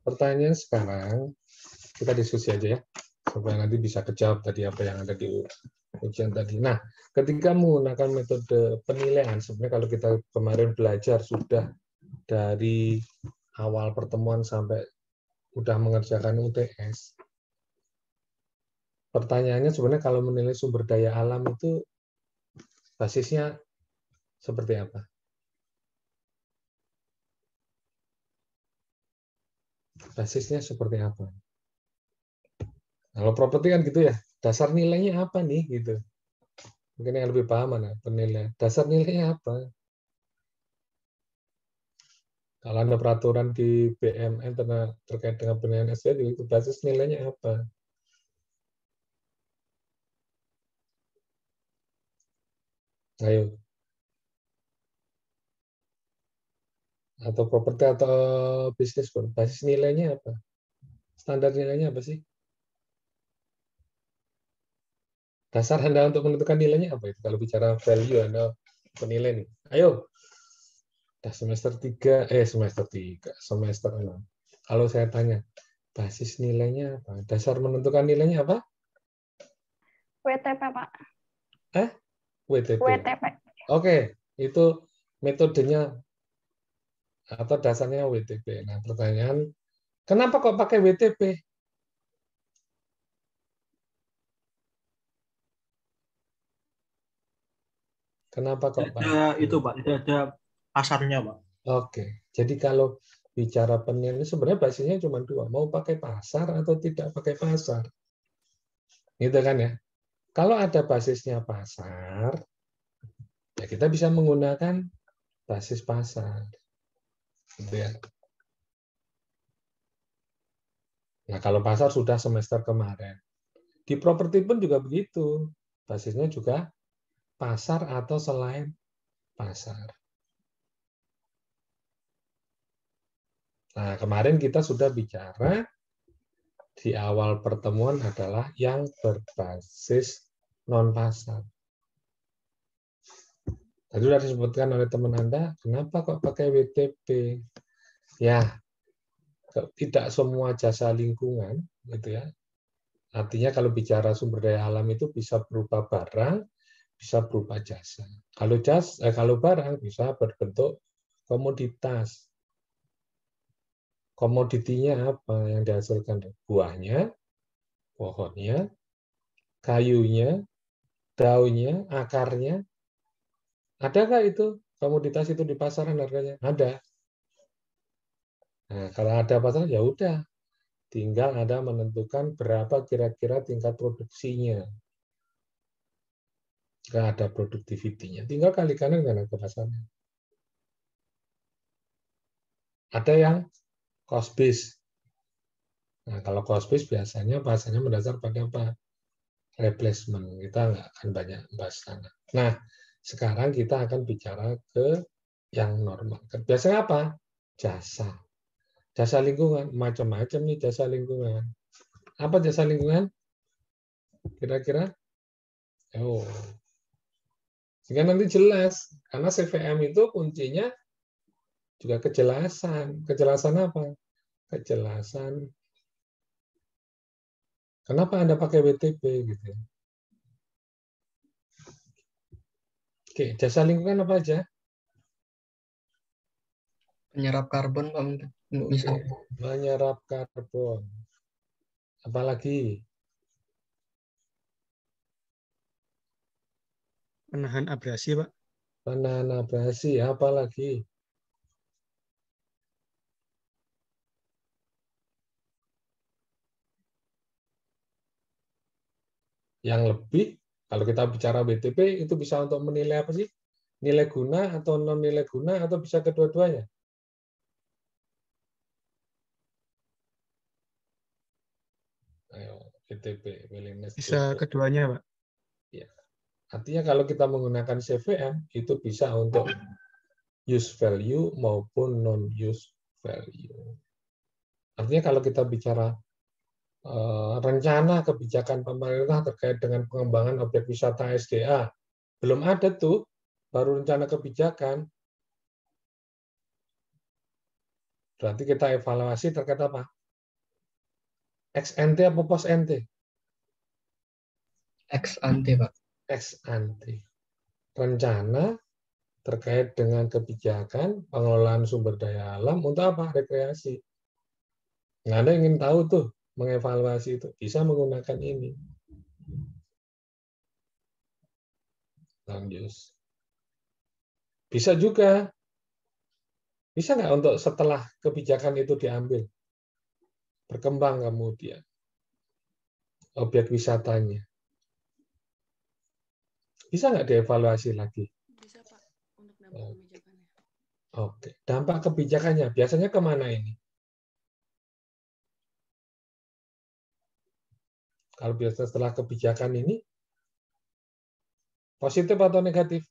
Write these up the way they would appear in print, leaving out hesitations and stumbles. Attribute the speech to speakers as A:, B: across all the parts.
A: Pertanyaan sekarang, kita diskusi aja ya, supaya nanti bisa kejawab tadi apa yang ada di ujian tadi. Nah, ketika menggunakan metode penilaian, sebenarnya kalau kita kemarin belajar sudah dari awal pertemuan sampai udah mengerjakan UTS, pertanyaannya sebenarnya kalau menilai sumber daya alam itu basisnya seperti apa? Basisnya seperti apa? Kalau properti kan gitu ya, dasar nilainya apa nih gitu. Mungkin yang lebih paham mana penilaian. Dasar nilainya apa? Kalau ada peraturan di BMN terkait dengan penilaian SDM, itu basis nilainya apa? Ayo. Atau properti atau bisnis pun. Basis nilainya apa? Standar nilainya apa sih? Dasar Anda untuk menentukan nilainya apa itu? Kalau bicara value Anda penilai nih. Ayo. Udah semester 3, semester 6. Kalau saya tanya, basis nilainya apa? Dasar menentukan nilainya apa?
B: WTP, Pak.
A: WTP.
B: WTP.
A: Oke, itu metodenya atau dasarnya WTP. Nah, pertanyaan, kenapa kok pakai WTP? Kenapa kok
C: Tidak ada itu, Pak. Tidak ada pasarnya, Pak.
A: Oke, jadi kalau bicara penilaian sebenarnya basisnya cuma dua, mau pakai pasar atau tidak pakai pasar, gitu kan ya? Kalau ada basisnya pasar, ya kita bisa menggunakan basis pasar, gitu ya. Nah, kalau pasar sudah semester kemarin, di properti pun juga begitu, basisnya juga pasar atau selain pasar. Nah, kemarin kita sudah bicara di awal pertemuan adalah yang berbasis non-pasar. Tadi sudah disebutkan oleh teman Anda, kenapa kok pakai WTP? Ya, tidak semua jasa lingkungan, gitu ya. Artinya kalau bicara sumber daya alam itu bisa berupa barang, bisa berupa jasa. Kalau barang bisa berbentuk komoditas. Komoditinya apa yang dihasilkan? Buahnya, pohonnya, kayunya, daunnya, akarnya. Adakah itu komoditas itu di pasaran harganya? Ada. Nah, kalau ada pasaran ya udah, tinggal Anda menentukan berapa kira-kira tingkat produksinya. Nggak ada produktivitinya. Tinggal kalikan dengan harga pasarnya. Ada yang cost base. Nah, kalau cost base biasanya pasarnya mendasar pada apa? Replacement. Kita nggak akan banyak bahas sana. Nah, sekarang kita akan bicara ke yang normal. Biasanya apa? Jasa. Jasa lingkungan. Macam-macam nih jasa lingkungan. Apa jasa lingkungan? Kira-kira? Oh, sehingga nanti jelas. Karena CVM itu kuncinya juga kejelasan. Kejelasan apa? Kejelasan. Kenapa Anda pakai WTP? Gitu. Oke, jasa lingkungan apa aja?
D: Penyerap karbon, Pak, untuk misalnya.
A: Menyerap karbon. Apalagi?
E: Penahan abrasi, Pak.
A: Penahan abrasi. Apalagi? Yang lebih, kalau kita bicara WTP, itu bisa untuk menilai apa sih? Nilai guna atau non nilai guna atau bisa kedua-duanya? Ayo, WTP, willingness to
E: Bisa
A: work.
E: keduanya, Pak.
A: Ya. Artinya kalau kita menggunakan CVM, itu bisa untuk use value maupun non-use value. Artinya kalau kita bicara rencana kebijakan pemerintah terkait dengan pengembangan objek wisata SDA, belum ada tuh, baru rencana kebijakan. Berarti kita evaluasi terkait apa? Ex ante apa post ante?
D: Ex ante, Pak.
A: Ex ante. Rencana terkait dengan kebijakan pengelolaan sumber daya alam untuk apa? Rekreasi. Nah, Anda ingin tahu tuh, mengevaluasi itu, bisa menggunakan ini. Lanjut. Bisa juga. Bisa nggak untuk setelah kebijakan itu diambil? Berkembang kemudian. Objek wisatanya. Bisa nggak dievaluasi lagi?
F: Bisa, Pak, untuk dampak kebijakannya.
A: Oke. Dampak kebijakannya, biasanya kemana ini? Kalau biasa setelah kebijakan ini, positif atau negatif?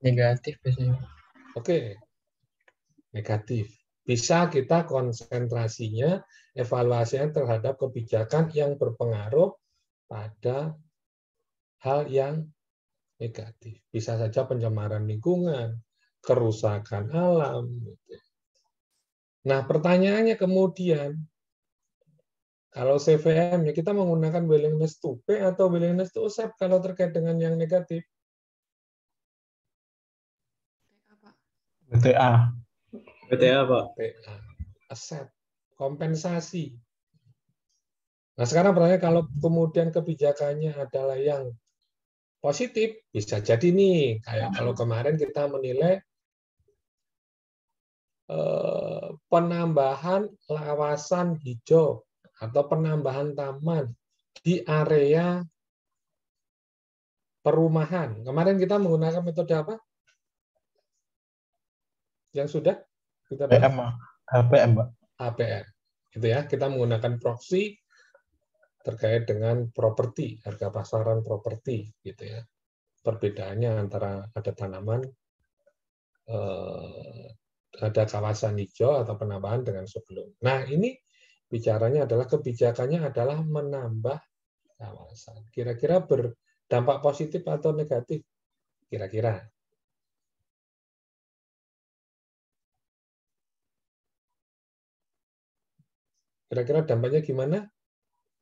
D: Negatif biasanya.
A: Oke, negatif. Bisa kita konsentrasinya, evaluasinya terhadap kebijakan yang berpengaruh pada hal yang negatif. Bisa saja pencemaran lingkungan, kerusakan alam. Nah, pertanyaannya kemudian, kalau CVM, ya kita menggunakan willingness to pay atau willingness to accept kalau terkait dengan yang negatif.
C: BTA. BTA, Pak.
A: PA, accept, kompensasi. Nah, sekarang pertanyaan kalau kemudian kebijakannya adalah yang positif, bisa jadi nih, kayak kalau kemarin kita menilai penambahan kawasan hijau atau penambahan taman di area perumahan. Kemarin kita menggunakan metode apa? Yang sudah kita bahas?
C: HPM, Pak.
A: HPM. Gitu ya, kita menggunakan proxy terkait dengan properti, harga pasaran properti, gitu ya. Perbedaannya antara ada tanaman, ada kawasan hijau atau penambahan dengan sebelum. Nah, ini bicaranya adalah kebijakannya adalah menambah kawasan. Kira-kira berdampak positif atau negatif? Kira-kira. Kira-kira dampaknya gimana?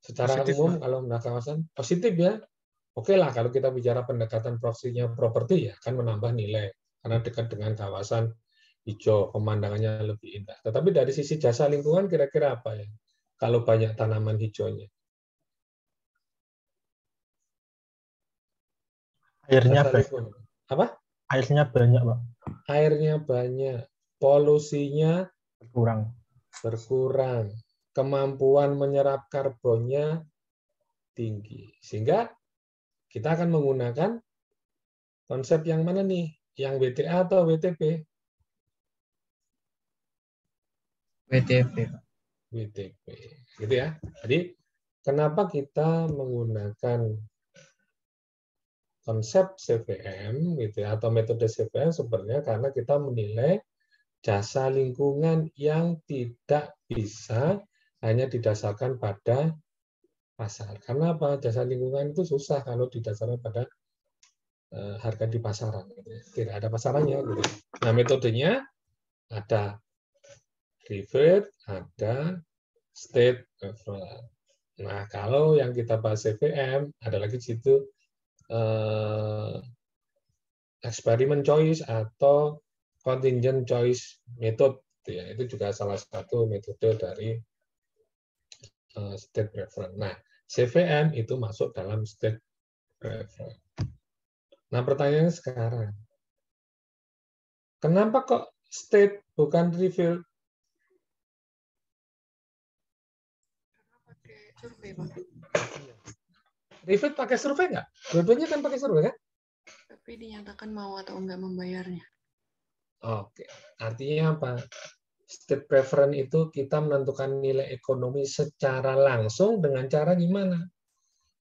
A: Secara
E: Positif,
A: umum
E: Pak.
A: kalau menambah kawasan positif ya. Oke lah kalau kita bicara pendekatan proksinya properti ya kan menambah nilai karena dekat dengan kawasan hijau, pemandangannya lebih indah. Tetapi dari sisi jasa lingkungan kira-kira apa ya? Kalau banyak tanaman hijaunya.
C: Airnya
A: Jasa
C: banyak.
A: lingkungan. Apa?
C: Airnya banyak, Pak.
A: Airnya banyak, polusinya berkurang, kemampuan menyerap karbonnya tinggi. Sehingga kita akan menggunakan konsep yang mana nih? Yang WTA atau WTP?
D: WTP.
A: WTP. Gitu ya. Jadi kenapa kita menggunakan konsep CVM gitu ya, atau metode CVM sebenarnya karena kita menilai jasa lingkungan yang tidak bisa hanya didasarkan pada pasar. Karena apa? Jasa lingkungan itu susah kalau didasarkan pada harga di pasaran. Gitu ya. Tidak ada pasarannya. Gitu. Nah, metodenya ada revert, ada state referral. Nah, kalau yang kita bahas CVM, ada lagi di situ eksperimen choice atau contingent choice method. Ya, itu juga salah satu metode dari state preference. Nah, CVM itu masuk dalam state preference. Nah, pertanyaannya sekarang, kenapa kok state bukan reveal?
F: Survei, Pak.
A: Revit pakai survei nggak? Dua-duanya kan pakai survei kan?
F: Tapi dinyatakan mau atau enggak membayarnya.
A: Oke, artinya apa? State preference itu kita menentukan nilai ekonomi secara langsung dengan cara gimana?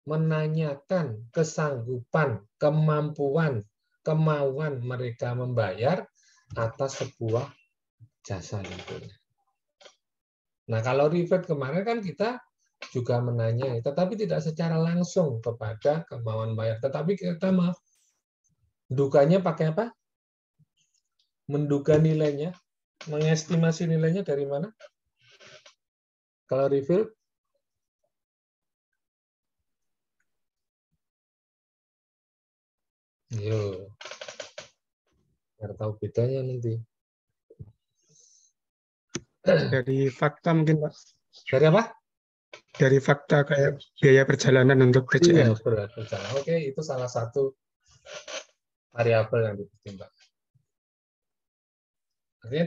A: Menanyakan kesanggupan, kemampuan, kemauan mereka membayar atas sebuah jasa lingkungan. Nah, kalau revert kemarin kan kita juga menanya, tetapi tidak secara langsung kepada kemauan bayar. Tetapi kita mendukanya pakai apa? menduga nilainya, mengestimasi nilainya dari mana? Kalau refill? Yo, biar tahu bedanya nanti.
E: Dari fakta mungkin, Pak.
A: Dari apa?
E: Dari fakta kayak biaya perjalanan untuk
A: Iya,
E: PJN.
A: berat perjalanan. Oke, itu salah satu variabel yang dipertimbangkan. Artinya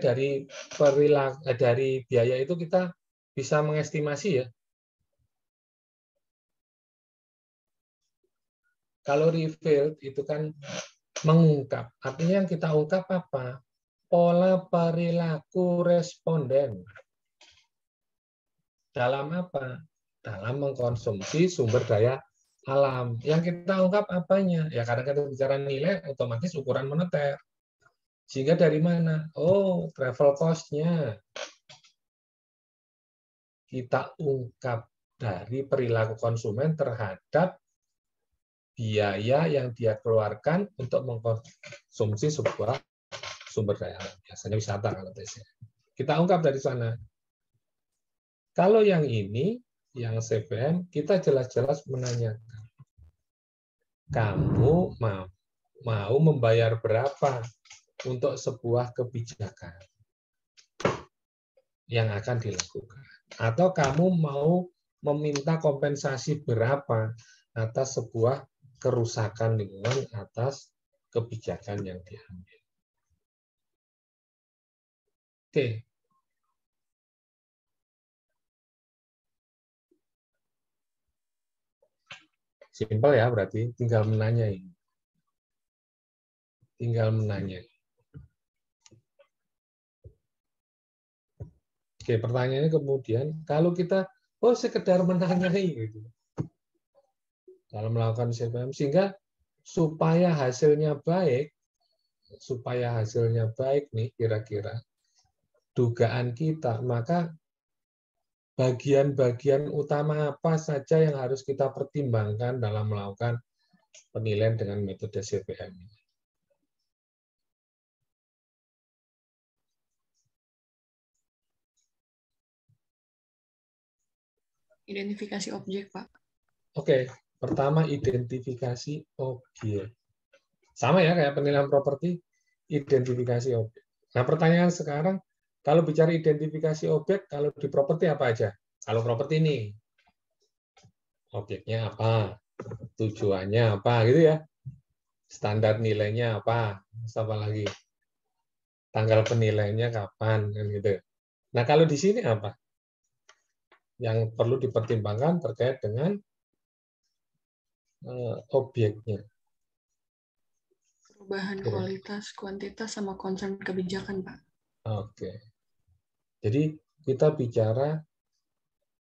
A: dari biaya itu kita bisa mengestimasi ya. Kalau revealed itu kan mengungkap. Artinya yang kita ungkap apa? Pola perilaku responden. Dalam apa? Dalam mengkonsumsi sumber daya alam. Yang kita ungkap apanya? Ya karena kita bicara nilai, otomatis ukuran moneter. Sehingga dari mana? Oh, travel cost-nya. Kita ungkap dari perilaku konsumen terhadap biaya yang dia keluarkan untuk mengkonsumsi sebuah sumber daya alam. Biasanya wisata kalau tesnya. Kita ungkap dari sana. Kalau yang ini, yang CPM, kita jelas-jelas menanyakan. Kamu mau membayar berapa untuk sebuah kebijakan yang akan dilakukan? Atau kamu mau meminta kompensasi berapa atas sebuah kerusakan lingkungan atas kebijakan yang diambil? Oke. Simpel ya, berarti tinggal menanya ini. Tinggal menanya. Oke, pertanyaannya kemudian, kalau kita, sekedar menanyai, gitu. Kalau melakukan CPM, sehingga supaya hasilnya baik nih, kira-kira, dugaan kita, maka bagian-bagian utama apa saja yang harus kita pertimbangkan dalam melakukan penilaian dengan metode CPM ini.
F: Identifikasi objek, Pak.
A: Oke, pertama identifikasi objek. Sama ya kayak penilaian properti, identifikasi objek. Nah, pertanyaan sekarang, kalau bicara identifikasi objek, kalau di properti apa aja? Kalau properti ini, objeknya apa? Tujuannya apa? Gitu ya. Standar nilainya apa? Apa lagi? Tanggal penilaiannya kapan? Gitu. Nah, kalau di sini apa? Yang perlu dipertimbangkan terkait dengan objeknya.
F: Perubahan kualitas, kuantitas, sama concern kebijakan, Pak.
A: Oke. Jadi kita bicara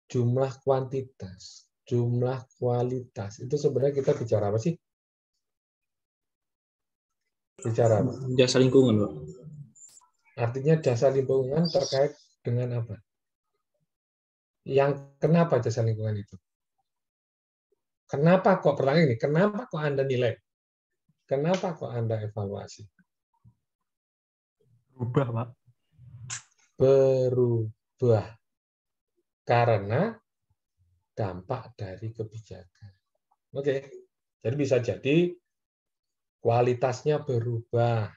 A: jumlah kuantitas, jumlah kualitas. Itu sebenarnya kita bicara apa sih? Bicara apa?
C: Jasa lingkungan, Pak.
A: Artinya jasa lingkungan terkait dengan apa? Yang kenapa jasa lingkungan itu? Kenapa kok, pertanyaan ini, kenapa kok Anda nilai? Kenapa kok Anda evaluasi?
C: Berubah, Pak.
A: Berubah. Karena dampak dari kebijakan. Oke. Jadi bisa jadi kualitasnya berubah,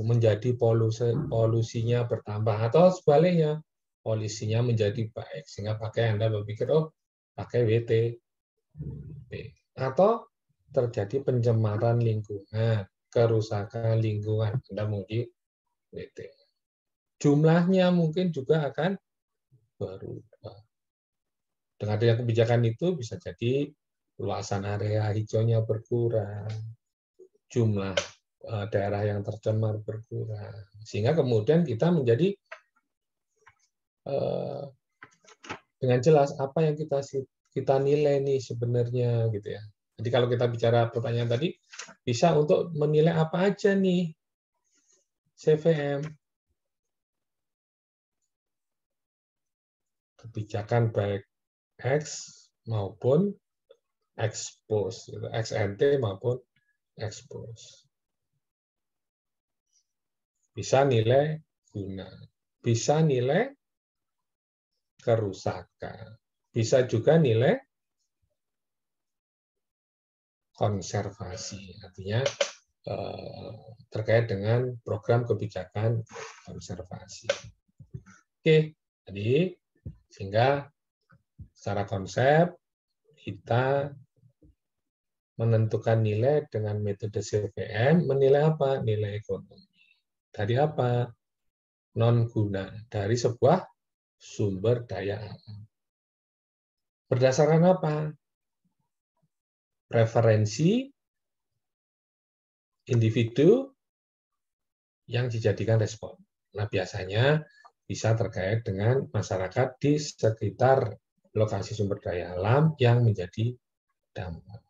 A: menjadi polusinya bertambah, atau sebaliknya, polusinya menjadi baik, sehingga Anda berpikir, pakai WT. Atau terjadi pencemaran lingkungan, kerusakan lingkungan, Anda menguji WT. Jumlahnya mungkin juga akan berubah. Dengan adanya kebijakan itu bisa jadi luasan area hijaunya berkurang, jumlah daerah yang tercemar berkurang, sehingga kemudian kita menjadi dengan jelas apa yang kita nilai nih sebenarnya, gitu ya. Jadi kalau kita bicara pertanyaan tadi, bisa untuk menilai apa aja nih CVM. Kebijakan baik X maupun expose, XNT maupun expose. bisa nilai guna, bisa nilai kerusakan, bisa juga nilai konservasi, artinya terkait dengan program kebijakan konservasi. Oke, jadi sehingga secara konsep kita menentukan nilai dengan metode CVM, menilai apa? Nilai ekonomi. Dari apa? Non guna, dari sebuah sumber daya alam. Berdasarkan apa? Preferensi individu yang dijadikan respon. Nah, biasanya bisa terkait dengan masyarakat di sekitar lokasi sumber daya alam yang menjadi dampak.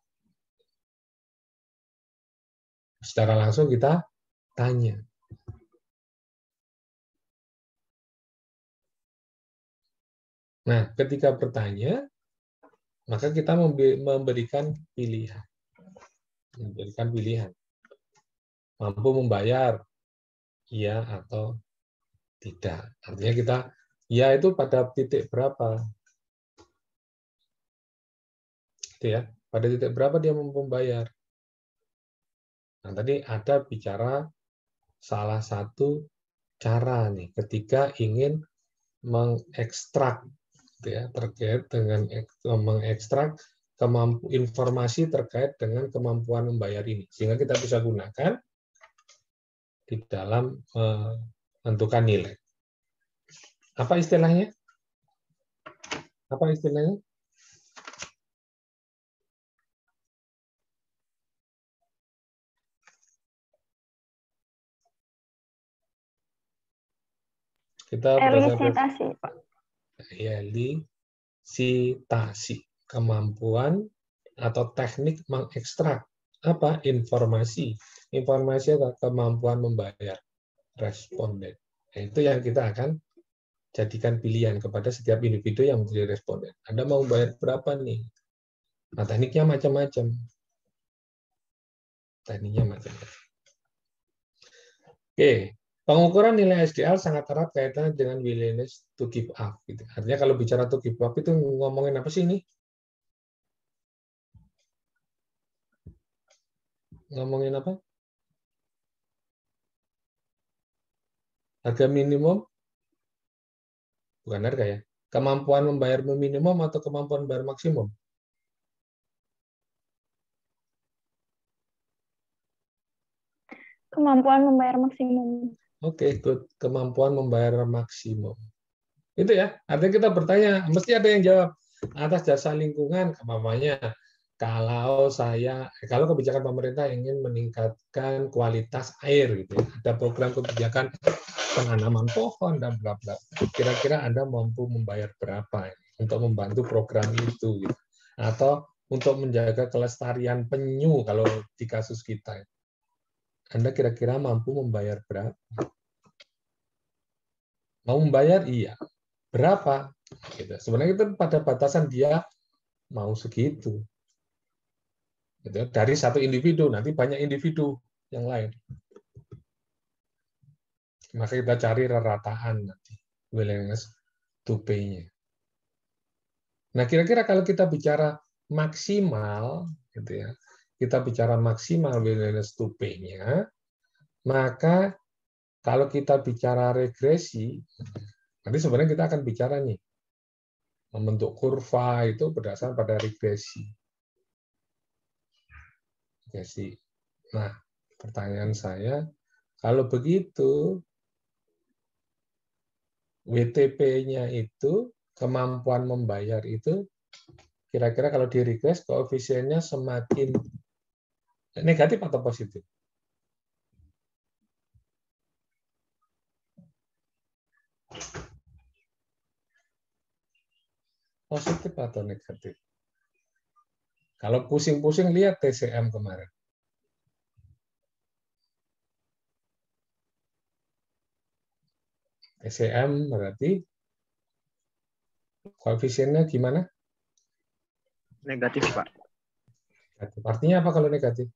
A: Secara langsung kita tanya. Nah, ketika bertanya, maka kita memberikan pilihan. Memberikan pilihan. Mampu membayar, iya atau tidak. Artinya kita, ya itu pada titik berapa? Itu ya, pada titik berapa dia mampu membayar? Nah, tadi ada bicara salah satu cara nih ketika ingin mengekstrak, gitu ya, terkait dengan mengekstrak informasi terkait dengan kemampuan membayar ini, sehingga kita bisa gunakan di dalam menentukan nilai. Apa istilahnya? Apa istilahnya? Kita
B: Elisitasi, Pak.
A: Elisitasi, kemampuan atau teknik mengekstrak apa? Informasi. Informasi adalah kemampuan membayar responden. Nah, itu yang kita akan jadikan pilihan kepada setiap individu yang menjadi responden. Anda mau bayar berapa nih? Nah, tekniknya macam-macam. Tekniknya macam-macam. Oke. Pengukuran nilai SDL sangat erat kaitannya dengan willingness to give up. Gitu. Artinya kalau bicara to give up itu ngomongin apa sih ini? Ngomongin apa? Harga minimum? Bukan harga ya. Kemampuan membayar minimum atau kemampuan membayar maksimum?
B: Kemampuan membayar maksimum.
A: Oke, good. Kemampuan membayar maksimum. Itu ya, artinya kita bertanya, mesti ada yang jawab atas jasa lingkungan, kemampuannya. Kalau kebijakan pemerintah ingin meningkatkan kualitas air, gitu ya, ada program kebijakan penanaman pohon dan bla bla. Kira-kira Anda mampu membayar berapa untuk membantu program itu, gitu. Atau untuk menjaga kelestarian penyu kalau di kasus kita. Anda kira-kira mampu membayar berapa? Mau membayar? Iya. Berapa? Gitu. Sebenarnya itu pada batasan dia mau segitu. Gitu. Dari satu individu, nanti banyak individu yang lain. Maka kita cari rerataan nanti, willingness to pay-nya. Nah, kira-kira kalau kita bicara maksimal, gitu ya, kita bicara maksimal willingness to pay-nya, maka kalau kita bicara regresi, nanti sebenarnya kita akan bicara nih, membentuk kurva itu berdasarkan pada regresi. Nah, pertanyaan saya, kalau begitu, WTP-nya itu, kemampuan membayar itu, kira-kira kalau di regress, koefisiennya semakin negatif atau positif? Positif atau negatif? Kalau pusing-pusing lihat TCM kemarin. TCM berarti koefisiennya gimana?
C: Negatif, Pak.
A: Negatif. Artinya apa kalau negatif?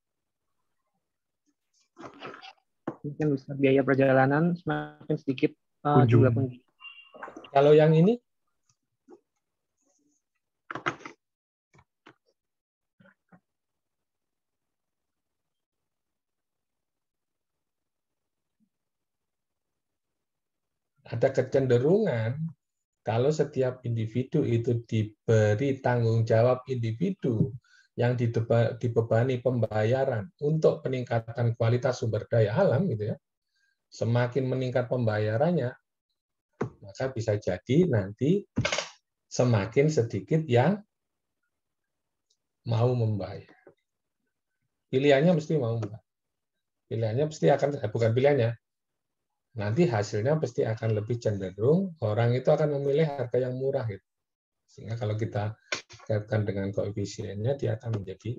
C: Mungkin besar biaya perjalanan, semakin sedikit
E: Kunjungan.
C: jumlah kunjungan.
A: Kalau yang ini? Ada kecenderungan kalau setiap individu itu diberi tanggung jawab individu yang dibebani pembayaran untuk peningkatan kualitas sumber daya alam, gitu ya. Semakin meningkat pembayarannya, maka bisa jadi nanti semakin sedikit yang mau membayar. Pilihannya mesti mau membayar. Pilihannya pasti akan, bukan pilihannya, nanti hasilnya pasti akan lebih cenderung orang itu akan memilih harga yang murah, gitu. Sehingga kalau kita kaitkan dengan koefisiennya, dia akan menjadi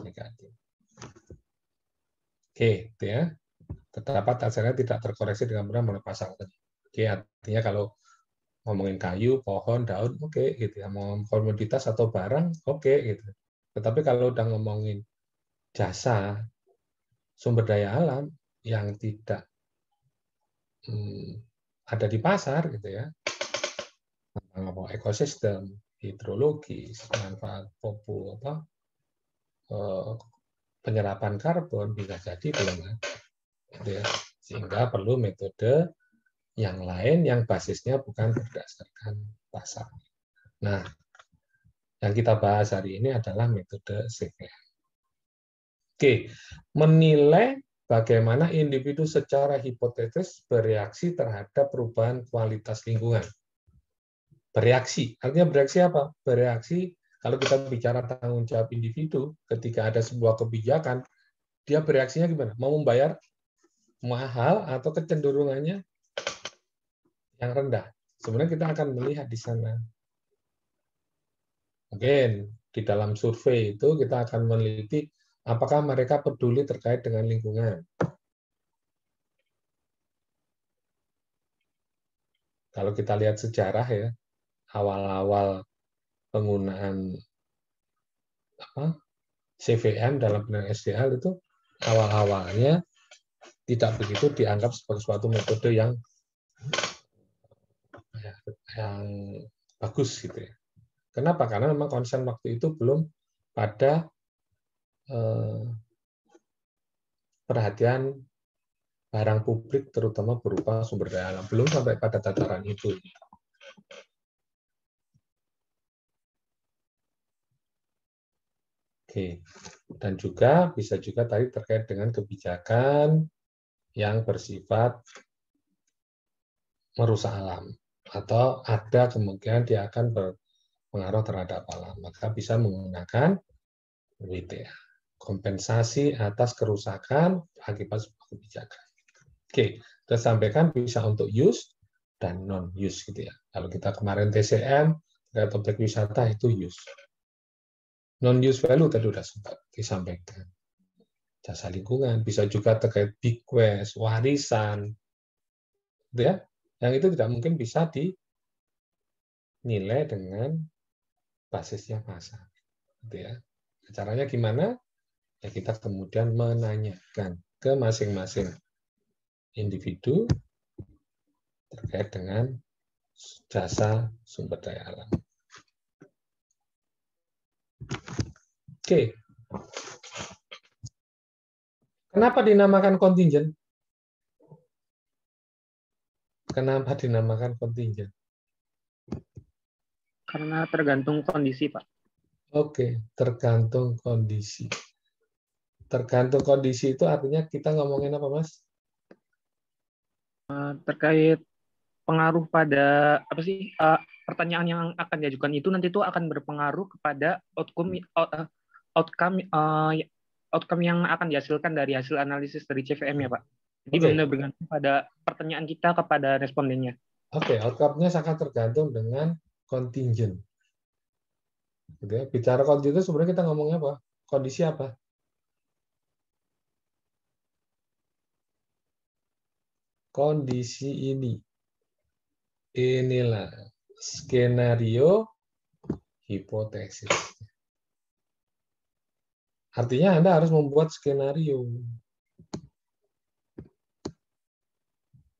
A: negatif. Oke, itu ya. Terdapat hasilnya tidak terkoreksi dengan benar oleh pasang. Oke, artinya kalau ngomongin kayu, pohon, daun, oke, gitu ya. Mau komoditas atau barang, oke, gitu. Tetapi kalau udah ngomongin jasa, sumber daya alam yang tidak ada di pasar, gitu ya, ekosistem, hidrologis, manfaat penyerapan karbon, bisa jadi belum ada, gitu ya. Sehingga perlu metode yang lain yang basisnya bukan berdasarkan pasar. Nah, yang kita bahas hari ini adalah metode CVM. Oke, menilai bagaimana individu secara hipotetis bereaksi terhadap perubahan kualitas lingkungan. Bereaksi, artinya bereaksi apa? Bereaksi, kalau kita bicara tanggung jawab individu, ketika ada sebuah kebijakan, dia bereaksinya gimana? Mau membayar mahal atau kecenderungannya yang rendah? Sebenarnya kita akan melihat di sana. Mungkin di dalam survei itu kita akan meneliti apakah mereka peduli terkait dengan lingkungan. Kalau kita lihat sejarah ya, awal-awal penggunaan CVM dalam penilaian SDL itu awal-awalnya tidak begitu dianggap sebagai suatu metode yang bagus, gitu ya. Kenapa? Karena memang konsen waktu itu belum pada perhatian barang publik, terutama berupa sumber daya alam. Belum sampai pada tataran itu. Oke. Dan juga bisa juga tadi terkait dengan kebijakan yang bersifat merusak alam. Atau ada kemungkinan dia akan berpengaruh terhadap alam. Maka bisa menggunakan WTA. Kompensasi atas kerusakan akibat sebuah kebijakan. Oke, kita sampaikan bisa untuk use dan non-use, gitu ya. Kalau kita kemarin TCM, terkait objek wisata itu use. Non-use value tadi sudah sempat disampaikan. Jasa lingkungan, bisa juga terkait bequest, warisan, gitu ya. Yang itu tidak mungkin bisa dinilai dengan basisnya pasar, gitu ya. Caranya gimana? Ya kita kemudian menanyakan ke masing-masing individu terkait dengan jasa sumber daya alam. Oke. Kenapa dinamakan kontingen? Kenapa dinamakan kontingen?
C: Karena tergantung kondisi, Pak.
A: Oke, tergantung kondisi. Tergantung kondisi itu artinya kita ngomongin apa, Mas?
C: Terkait pengaruh pada apa sih pertanyaan yang akan diajukan itu nanti itu akan berpengaruh kepada outcome yang akan dihasilkan dari hasil analisis dari CVM ya, Pak. Jadi benar bergantung pada pertanyaan kita kepada respondennya.
A: Oke, outcome-nya sangat tergantung dengan kontingen. Oke, bicara kontingen itu sebenarnya kita ngomongnya apa? Kondisi apa? Kondisi ini. Inilah skenario hipotesis. Artinya Anda harus membuat skenario.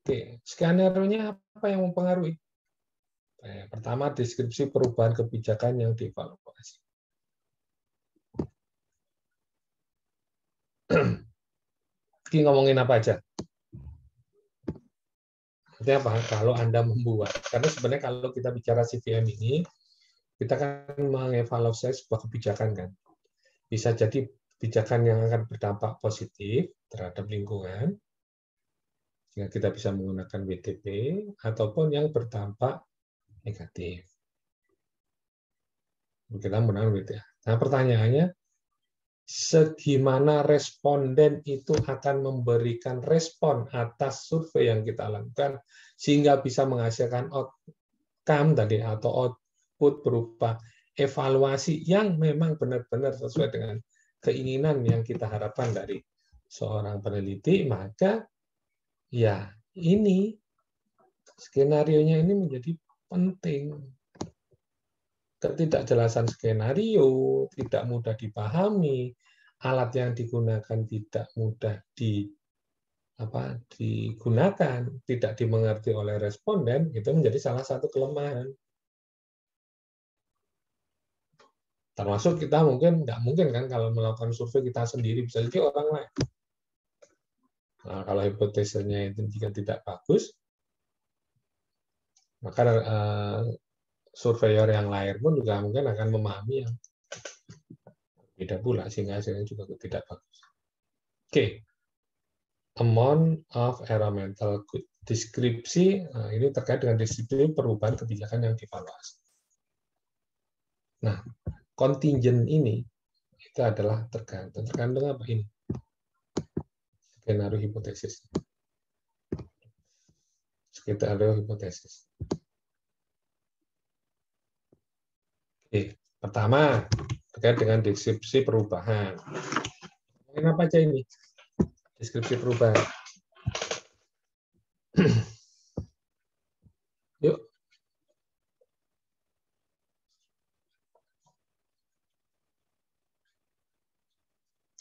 A: Oke, skenario-nya apa yang mempengaruhi? Pertama, deskripsi perubahan kebijakan yang dievaluasi. Ini ngomongin apa aja? Artinya apa? Kalau Anda membuat, karena sebenarnya kalau kita bicara CVM ini, kita kan mengevaluasi sebuah kebijakan kan. Bisa jadi kebijakan yang akan berdampak positif terhadap lingkungan, sehingga kita bisa menggunakan WTP, ataupun yang berdampak negatif. Kita menggunakan WTP. Nah, pertanyaannya, segimana responden itu akan memberikan respon atas survei yang kita lakukan, sehingga bisa menghasilkan outcome tadi atau output berupa evaluasi yang memang benar-benar sesuai dengan keinginan yang kita harapkan dari seorang peneliti, maka ya ini skenario-nya ini menjadi penting. Ketidakjelasan skenario, tidak mudah dipahami, alat yang digunakan tidak mudah digunakan, tidak dimengerti oleh responden, itu menjadi salah satu kelemahan. Termasuk kita nggak mungkin kan kalau melakukan survei kita sendiri, bisa jadi orang lain. Nah, kalau hipotesisnya itu jika tidak bagus, maka surveyor yang lain pun juga mungkin akan memahami yang beda pula, sehingga hasilnya juga tidak bagus. Oke. Amount of environmental good. Deskripsi, ini terkait dengan deskripsi perubahan kebijakan yang dievaluasi. Nah, kontingen ini itu adalah tergantung apa ini? Skenario hipotesis. Skenario hipotesis. Oke, pertama terkait dengan deskripsi perubahan. Apa aja ini? Deskripsi perubahan. Yuk.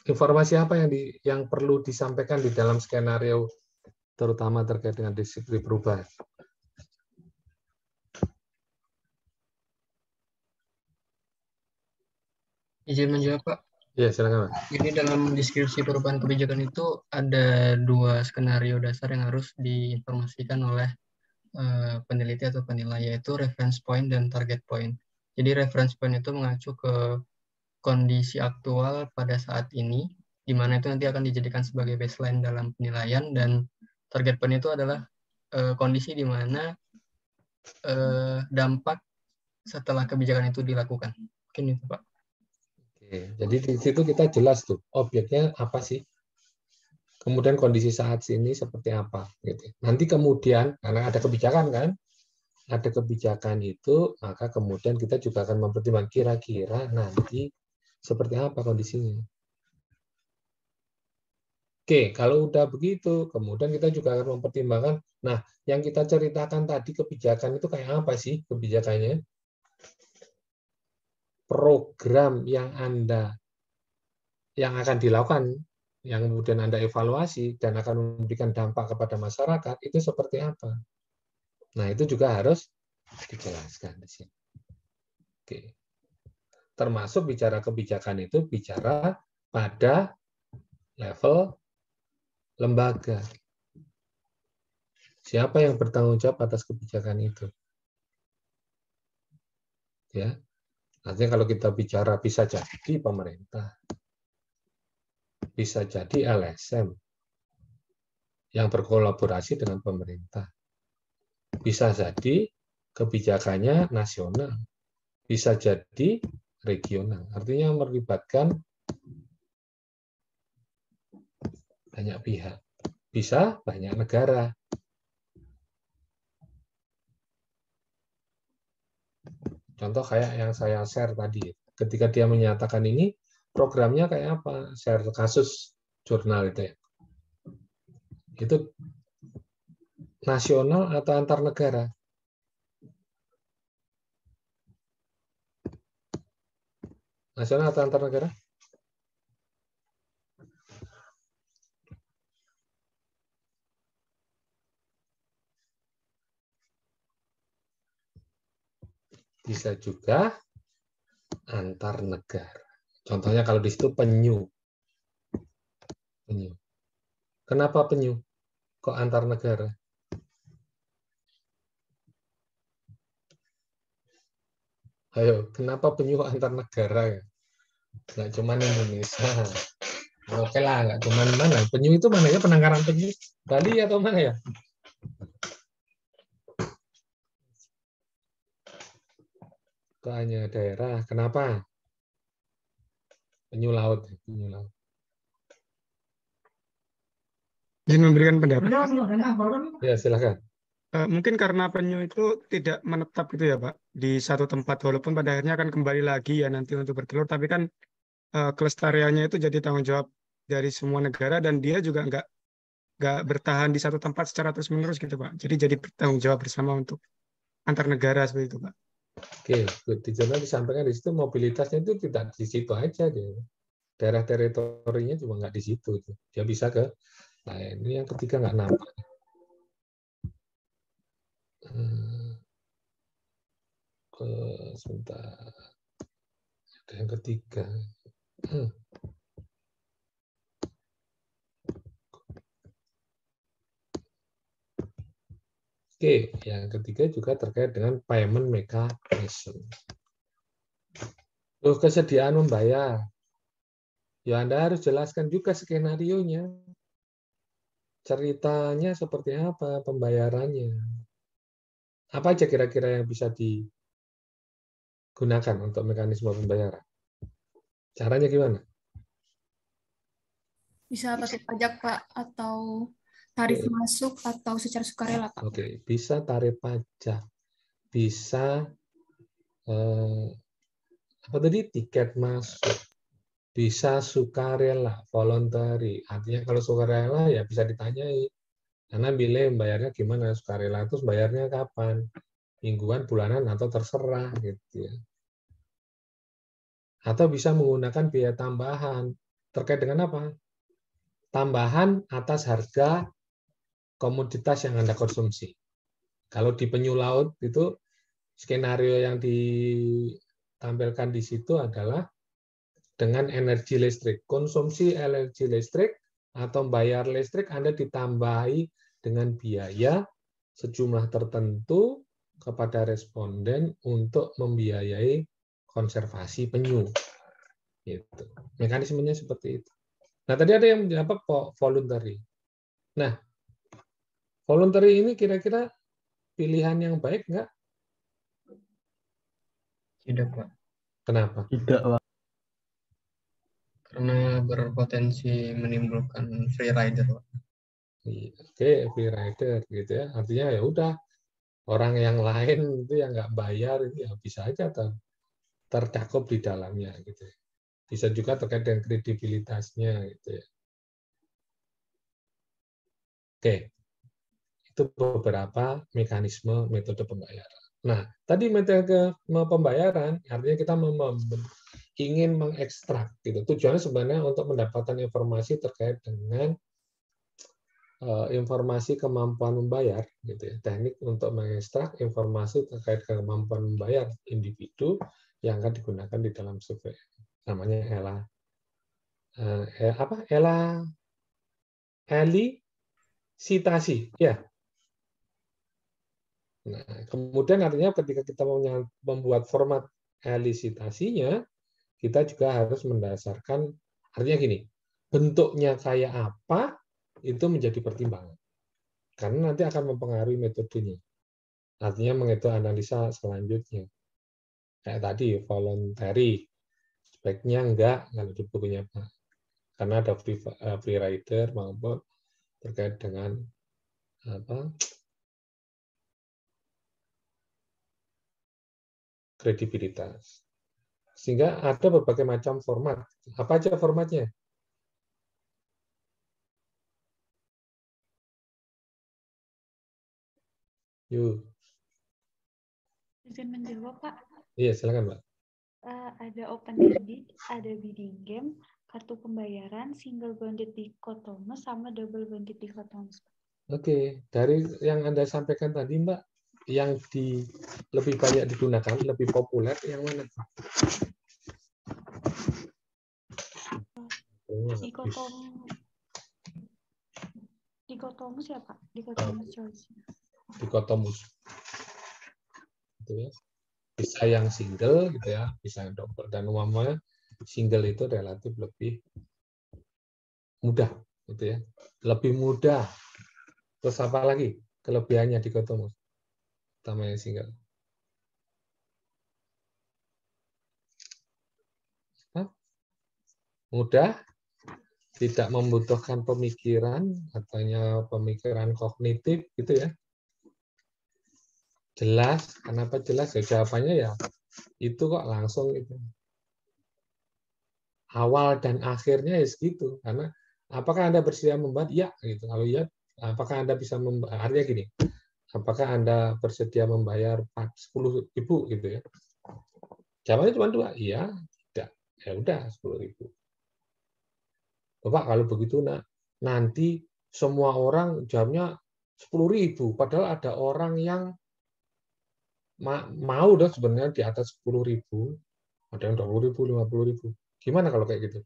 A: Informasi apa yang perlu disampaikan di dalam skenario, terutama terkait dengan deskripsi perubahan?
D: Izin menjawab, Pak.
A: Ya, silakan, Pak.
D: Jadi dalam deskripsi perubahan kebijakan itu ada 2 skenario dasar yang harus diinformasikan oleh peneliti atau penilai, yaitu reference point dan target point. Jadi reference point itu mengacu ke kondisi aktual pada saat ini, di mana itu nanti akan dijadikan sebagai baseline dalam penilaian, dan target point itu adalah kondisi di mana dampak setelah kebijakan itu dilakukan. Mungkin itu, Pak.
A: Oke, jadi di situ kita jelas tuh objeknya apa sih, kemudian kondisi saat ini seperti apa, gitu. Nanti kemudian karena ada kebijakan kan, ada kebijakan itu, maka kemudian kita juga akan mempertimbangkan kira-kira nanti seperti apa kondisinya. Oke, kalau udah begitu, kemudian kita juga akan mempertimbangkan, nah yang kita ceritakan tadi kebijakan itu kayak apa sih kebijakannya? Program yang akan dilakukan, yang kemudian Anda evaluasi dan akan memberikan dampak kepada masyarakat, itu seperti apa? Nah, itu juga harus dijelaskan di sini. Oke. Termasuk bicara kebijakan itu bicara pada level lembaga. Siapa yang bertanggung jawab atas kebijakan itu? Ya. Artinya kalau kita bicara bisa jadi pemerintah, bisa jadi LSM yang berkolaborasi dengan pemerintah. Bisa jadi kebijakannya nasional, bisa jadi regional. Artinya melibatkan banyak pihak. Bisa banyak negara. Contoh kayak yang saya share tadi. Ketika dia menyatakan ini, programnya kayak apa? Share kasus jurnal itu ya. Itu nasional atau antar negara? Nasional atau antar negara? bisa juga antar negara. Contohnya kalau di situ penyu. Penyu. Kenapa penyu? Kok antar negara? Ayo, kenapa penyu antar negara ya? Nggak cuma Indonesia. Oke lah, nggak cuma mana. Penyu itu mana ya? Penangkaran penyu Bali atau mana ya? Kok hanya daerah? Kenapa? Penyu laut. Penyu laut.
E: Izin memberikan pendapat.
A: Ya, silakan.
E: Mungkin karena penyu itu tidak menetap gitu ya, Pak, di satu tempat, walaupun pada akhirnya akan kembali lagi ya nanti untuk bertelur, tapi kan kelestariannya itu jadi tanggung jawab dari semua negara dan dia juga nggak bertahan di satu tempat secara terus-menerus gitu, Pak. Jadi tanggung jawab bersama untuk antar negara seperti itu, Pak.
A: Oke, di jurnal disampaikan di situ mobilitasnya itu tidak di situ aja dia. Daerah teritorinya juga nggak di situ. Dia bisa ke lain. Ini yang ketiga nggak nampak. Sebentar. Ada yang ketiga. Oke, yang ketiga juga terkait dengan payment mechanism. Loh, kesediaan membayar. Ya, Anda harus jelaskan juga skenario-nya. Ceritanya seperti apa, pembayarannya. Apa aja kira-kira yang bisa digunakan untuk mekanisme pembayaran? Caranya gimana?
F: Bisa pakai pajak, Pak, atau tarif masuk, atau secara sukarela, Pak.
A: Oke, bisa tarif pajak, bisa apa tadi, tiket masuk, bisa sukarela, voluntary. Artinya kalau sukarela ya bisa ditanyai, karena bila bayarnya gimana, sukarela itu bayarnya kapan, mingguan, bulanan, atau terserah gitu ya. Atau bisa menggunakan biaya tambahan terkait dengan apa? Tambahan atas harga komoditas yang Anda konsumsi. Kalau di penyu laut itu skenario yang ditampilkan di situ adalah dengan energi listrik. Konsumsi energi listrik atau bayar listrik Anda ditambahi dengan biaya sejumlah tertentu kepada responden untuk membiayai konservasi penyu. Gitu. Mekanismenya seperti itu. Nah, tadi ada yang menjawab voluntary. Nah, voluntary ini kira-kira pilihan yang baik nggak?
D: Tidak, Pak.
A: Kenapa?
C: Tidak, Pak.
D: Karena berpotensi menimbulkan free rider, Pak.
A: Oke, free rider gitu ya. Artinya ya udah, orang yang lain itu yang nggak bayar itu ya bisa aja tercakup di dalamnya gitu. Bisa juga terkait dengan kredibilitasnya gitu ya. Oke, itu beberapa mekanisme metode pembayaran. Nah, tadi metode pembayaran artinya kita ingin mengekstrak gitu. Tujuannya sebenarnya untuk mendapatkan informasi terkait dengan informasi kemampuan membayar gitu ya. Teknik untuk mengekstrak informasi terkait kemampuan membayar individu yang akan digunakan di dalam survei. Namanya elisitasi ya. Nah, kemudian artinya ketika kita mau membuat format elisitasinya, kita juga harus mendasarkan, artinya gini, bentuknya kayak apa, itu menjadi pertimbangan. Karena nanti akan mempengaruhi metodenya. Artinya menghitung analisa selanjutnya. Kayak tadi, voluntary. Sebaiknya enggak, kalau di bukunya Pak. Karena ada free rider maupun terkait dengan kredibilitas. Sehingga ada berbagai macam format. Apa aja formatnya? Yuk.
G: Izin menjawab, Pak.
A: Iya, silakan, Mbak.
G: Ada open-ended, ada bidding game, kartu pembayaran, single bounded dichotomous, sama double bounded dichotomous.
A: Oke, dari yang Anda sampaikan tadi, Mbak, yang lebih banyak digunakan, lebih populer yang mana?
G: Dikotomus ya Pak? Dikotomus choice.
A: Dikotomus. Gitu ya. Bisa yang single gitu ya, bisa yang double. Dan umumnya single itu relatif lebih mudah gitu ya. Lebih mudah. Terus apa lagi kelebihannya dikotomus? Utama yang single. Mudah, tidak membutuhkan pemikiran, katanya pemikiran kognitif gitu ya. Jelas, kenapa jelas? Ya jawabannya ya itu kok langsung itu. Awal dan akhirnya ya segitu. Karena apakah Anda bersedia membayar? Ya, gitu. Kalau ya, apakah Anda bisa membayar? Artinya gini, apakah Anda bersedia membayar 10.000 gitu ya? Jawabannya cuma 2, iya, tidak. Ya udah 10.000. Bapak kalau begitu nanti semua orang jawabnya 10.000, padahal ada orang yang mau dong sebenarnya di atas 10.000, ada yang 20.000, 50.000. Gimana kalau kayak gitu?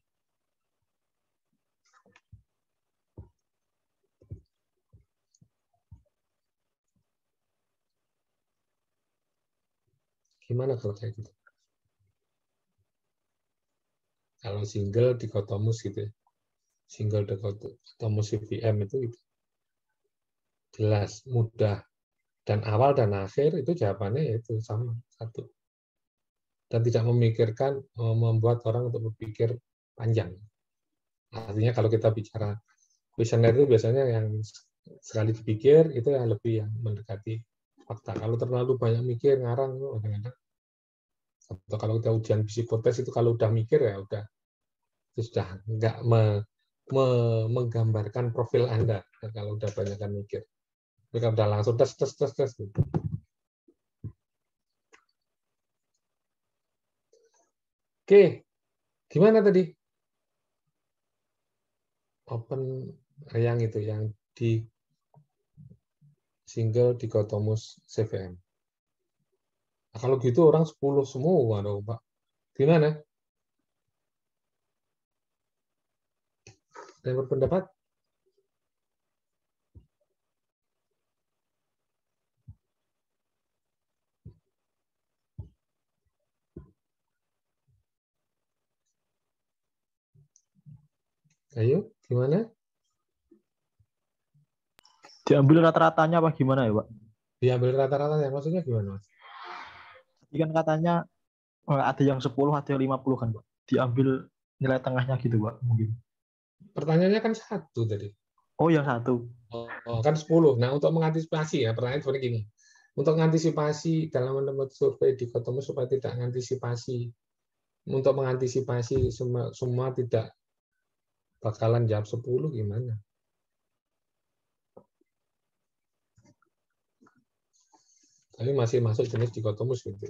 A: Gimana kalau kayak gitu? Kalau single dikotomus gitu ya. Single dikotomus CVM itu jelas, mudah. Dan awal dan akhir itu jawabannya yaitu sama, satu. Dan tidak memikirkan, membuat orang untuk berpikir panjang. Artinya kalau kita bicara kuesioner itu biasanya yang sekali dipikir itu yang lebih yang mendekati fakta. Kalau terlalu banyak mikir, ngarang, kadang-kadang. Atau kalau kita ujian psikotes itu kalau udah mikir ya udah. Itu sudah nggak menggambarkan profil Anda kalau udah banyak kan mikir. Mereka udah langsung tes. Gitu. Oke, gimana tadi? Open yang itu, yang di single dikotomus CVM. Nah, kalau gitu orang 10 semua dong, Pak. Gimana? Ada yang berpendapat? Ayo, gimana?
H: Diambil rata-ratanya apa gimana ya, Pak?
A: Diambil rata-ratanya, maksudnya gimana, Mas?
H: Tadi kan katanya ada yang 10, ada yang 50 kan, Pak. Diambil nilai tengahnya gitu, Pak, mungkin.
A: Pertanyaannya kan satu tadi.
H: Oh, yang satu.
A: Oh, kan 10. Nah, untuk mengantisipasi ya, pertanyaan seperti gini. Untuk mengantisipasi dalam menemukan survei dikotomus supaya tidak mengantisipasi, untuk mengantisipasi semua tidak bakalan jawab 10 gimana? Tapi masih masuk jenis dikotomus gitu.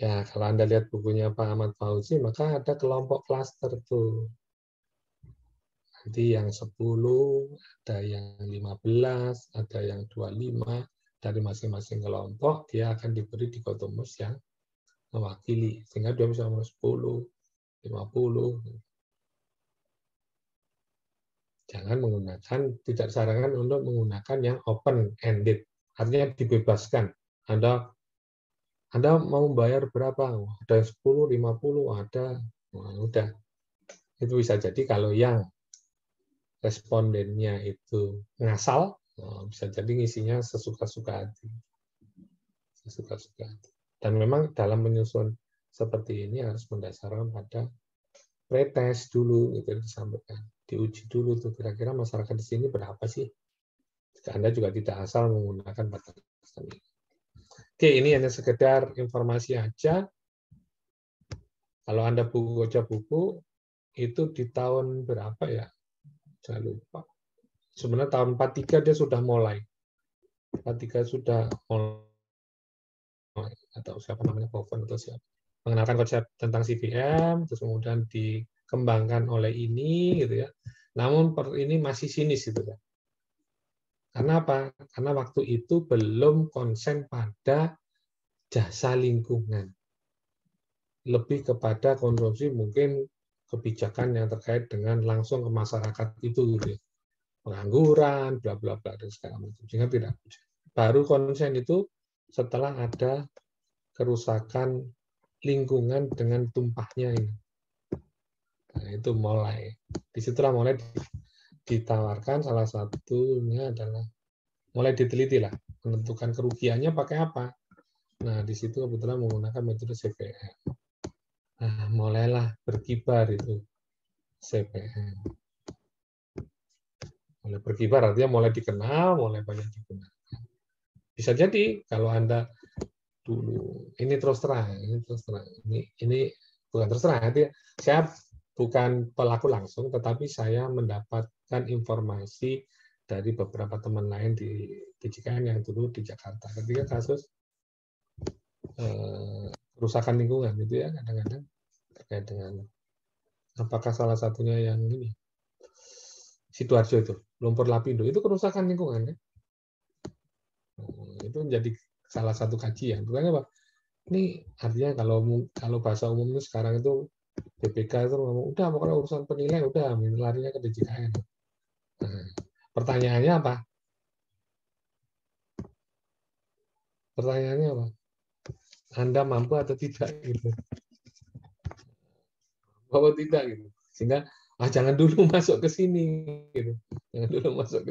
A: Ya, kalau Anda lihat bukunya Pak Ahmad Fauzi, maka ada kelompok klaster tuh. Nanti yang 10, ada yang 15, ada yang 25, dari masing-masing kelompok, dia akan diberi dikotomus yang mewakili. Sehingga dia bisa nomor 10, 50. Jangan menggunakan, tidak disarankan untuk menggunakan yang open-ended. Artinya dibebaskan. Anda mau bayar berapa? Ada yang 10, 50, ada. Nah, udah. Itu bisa jadi kalau yang respondennya itu ngasal, bisa jadi ngisinya sesuka-suka hati. Sesuka-suka hati. Dan memang dalam menyusun seperti ini harus mendasarkan pada pretest dulu, itu disampaikan. Diuji dulu tuh kira-kira masyarakat di sini berapa sih? Anda juga tidak asal menggunakan batasan ini. Oke, ini hanya sekedar informasi aja. Kalau Anda baca buku, itu di tahun berapa ya? Saya lupa. Sebenarnya tahun 43 dia sudah mulai. 43 sudah mulai. Atau siapa namanya, Boven atau siapa. Mengenalkan konsep tentang CVM, terus kemudian kembangkan oleh ini gitu ya. Namun ini masih sinis gitu kan. Karena apa? Karena waktu itu belum konsen pada jasa lingkungan. Lebih kepada konsumsi mungkin kebijakan yang terkait dengan langsung ke masyarakat itu gitu ya. Pengangguran, bla bla bla dan segala macam. Sehingga tidak. Baru konsen itu setelah ada kerusakan lingkungan dengan tumpahnya ini. Nah, itu mulai. Disitulah mulai ditawarkan, salah satunya adalah mulai diteliti lah menentukan kerugiannya pakai apa. Nah, di situ kebetulan menggunakan metode CPM. Nah, mulailah berkibar itu CPM. Mulai berkibar artinya mulai dikenal, mulai banyak digunakan. Bisa jadi kalau Anda dulu ini terus terang, ini bukan terus terang, artinya saya bukan pelaku langsung, tetapi saya mendapatkan informasi dari beberapa teman lain di DJKN yang dulu di Jakarta. Ketika kasus kerusakan lingkungan itu ya, kadang-kadang terkait dengan apakah salah satunya yang ini Sidoarjo itu lumpur lapindo itu kerusakan lingkungan kan? Itu menjadi salah satu kajian. Bukannya apa? Ini artinya kalau bahasa umum itu sekarang itu BPK itu ngomong udah pokoknya urusan penilai udah larinya ke DJKN. Nah, pertanyaannya apa? Pertanyaannya apa? Anda mampu atau tidak gitu? Bahwa tidak gitu. Sehingga jangan dulu masuk ke sini gitu. Jangan dulu masuk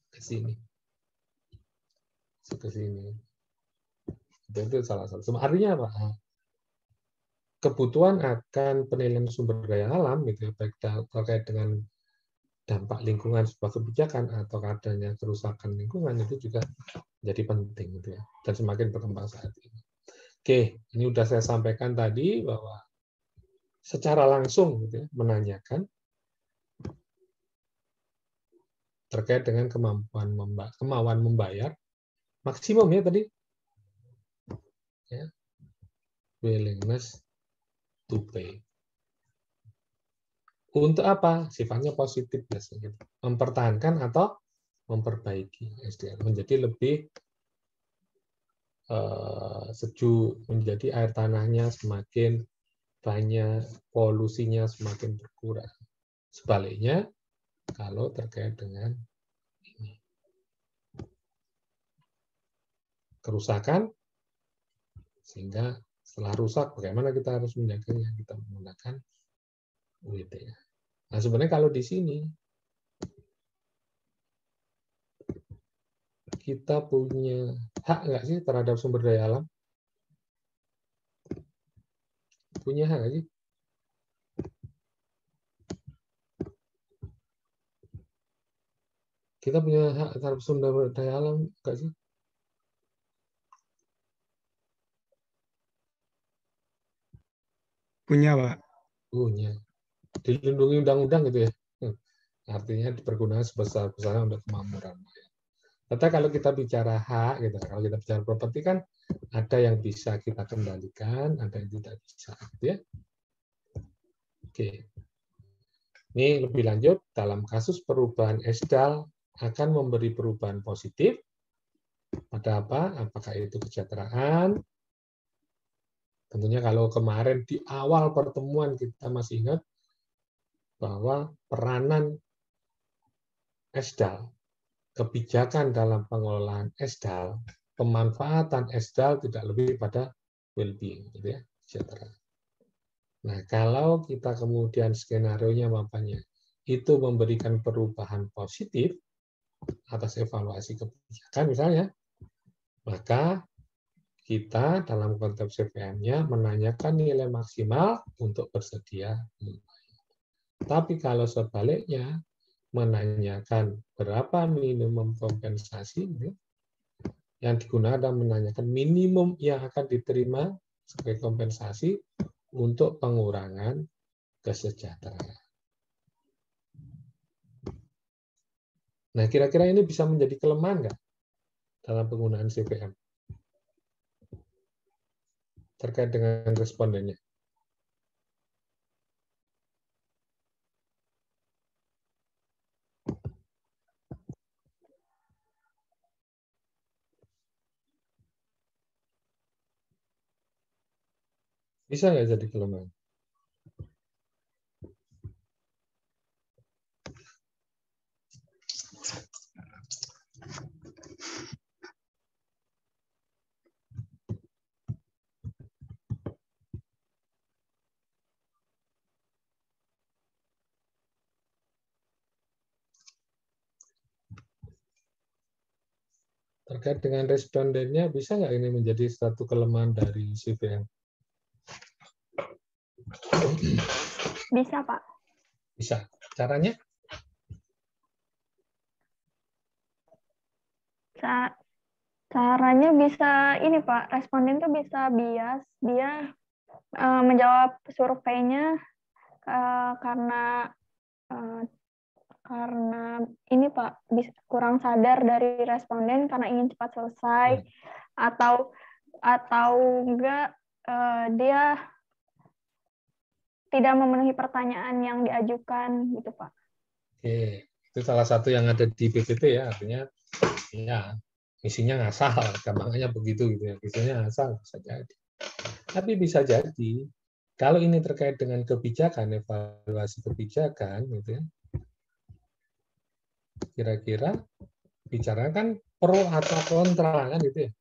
A: ke sini. Masuk ke sini. Itu salah satu. Artinya apa? Kebutuhan akan penilaian sumber daya alam gitu ya, baik terkait dengan dampak lingkungan sebuah kebijakan atau adanya kerusakan lingkungan itu juga jadi penting gitu ya, dan semakin berkembang saat ini. Oke, ini sudah saya sampaikan tadi bahwa secara langsung gitu ya, menanyakan terkait dengan kemauan membayar maksimum ya tadi ya, willingness to pay. Untuk apa? Sifatnya positif biasanya. Mempertahankan atau memperbaiki SDM menjadi lebih sejuk, menjadi air tanahnya semakin banyak, polusinya semakin berkurang. Sebaliknya, kalau terkait dengan ini, kerusakan, sehingga setelah rusak, bagaimana kita harus menjaganya? Kita menggunakan UIT. Nah, sebenarnya kalau di sini, kita punya hak nggak sih terhadap sumber daya alam? Punya hak nggak sih? Kita punya hak terhadap sumber daya alam nggak sih?
E: Punya, Pak.
A: Punya. Dilindungi undang-undang gitu ya. Artinya dipergunakan sebesar-besarnya untuk kemakmuran. Tapi kalau kita bicara hak, gitu, kalau kita bicara properti kan ada yang bisa kita kendalikan, ada yang tidak bisa. Gitu ya. Oke. Ini lebih lanjut, dalam kasus perubahan ESDAL akan memberi perubahan positif pada apa? Apakah itu kesejahteraan? Tentunya kalau kemarin di awal pertemuan kita masih ingat bahwa peranan ESDAL, kebijakan dalam pengelolaan ESDAL, pemanfaatan ESDAL tidak lebih pada well-being, gitu ya, kesejahteraan. Nah, kalau kita kemudian skenario-nya mampanya itu memberikan perubahan positif atas evaluasi kebijakan misalnya, maka kita dalam konteks CPM-nya menanyakan nilai maksimal untuk bersedia. Tapi kalau sebaliknya menanyakan berapa minimum kompensasi, yang digunakan adalah menanyakan minimum yang akan diterima sebagai kompensasi untuk pengurangan kesejahteraan. Nah, kira-kira ini bisa menjadi kelemahan nggak dalam penggunaan CPM? Terkait dengan respondennya. Bisa nggak jadi kelemahan? Terkait dengan respondennya, bisa nggak ini menjadi satu kelemahan dari CVM?
B: Bisa, Pak.
A: Bisa. Caranya?
B: Caranya bisa ini, Pak. Responden tuh bisa bias. Dia menjawab surveinya karena ini, Pak, kurang sadar dari responden karena ingin cepat selesai, atau enggak dia tidak memenuhi pertanyaan yang diajukan gitu, Pak.
A: Oke, itu salah satu yang ada di PPT ya, artinya ya misinya ngasal, gampangnya begitu gitu ya, misinya ngasal bisa jadi. Tapi bisa jadi kalau ini terkait dengan kebijakan, evaluasi kebijakan gitu ya, kira-kira bicara kan pro atau kontra kan gitu ya,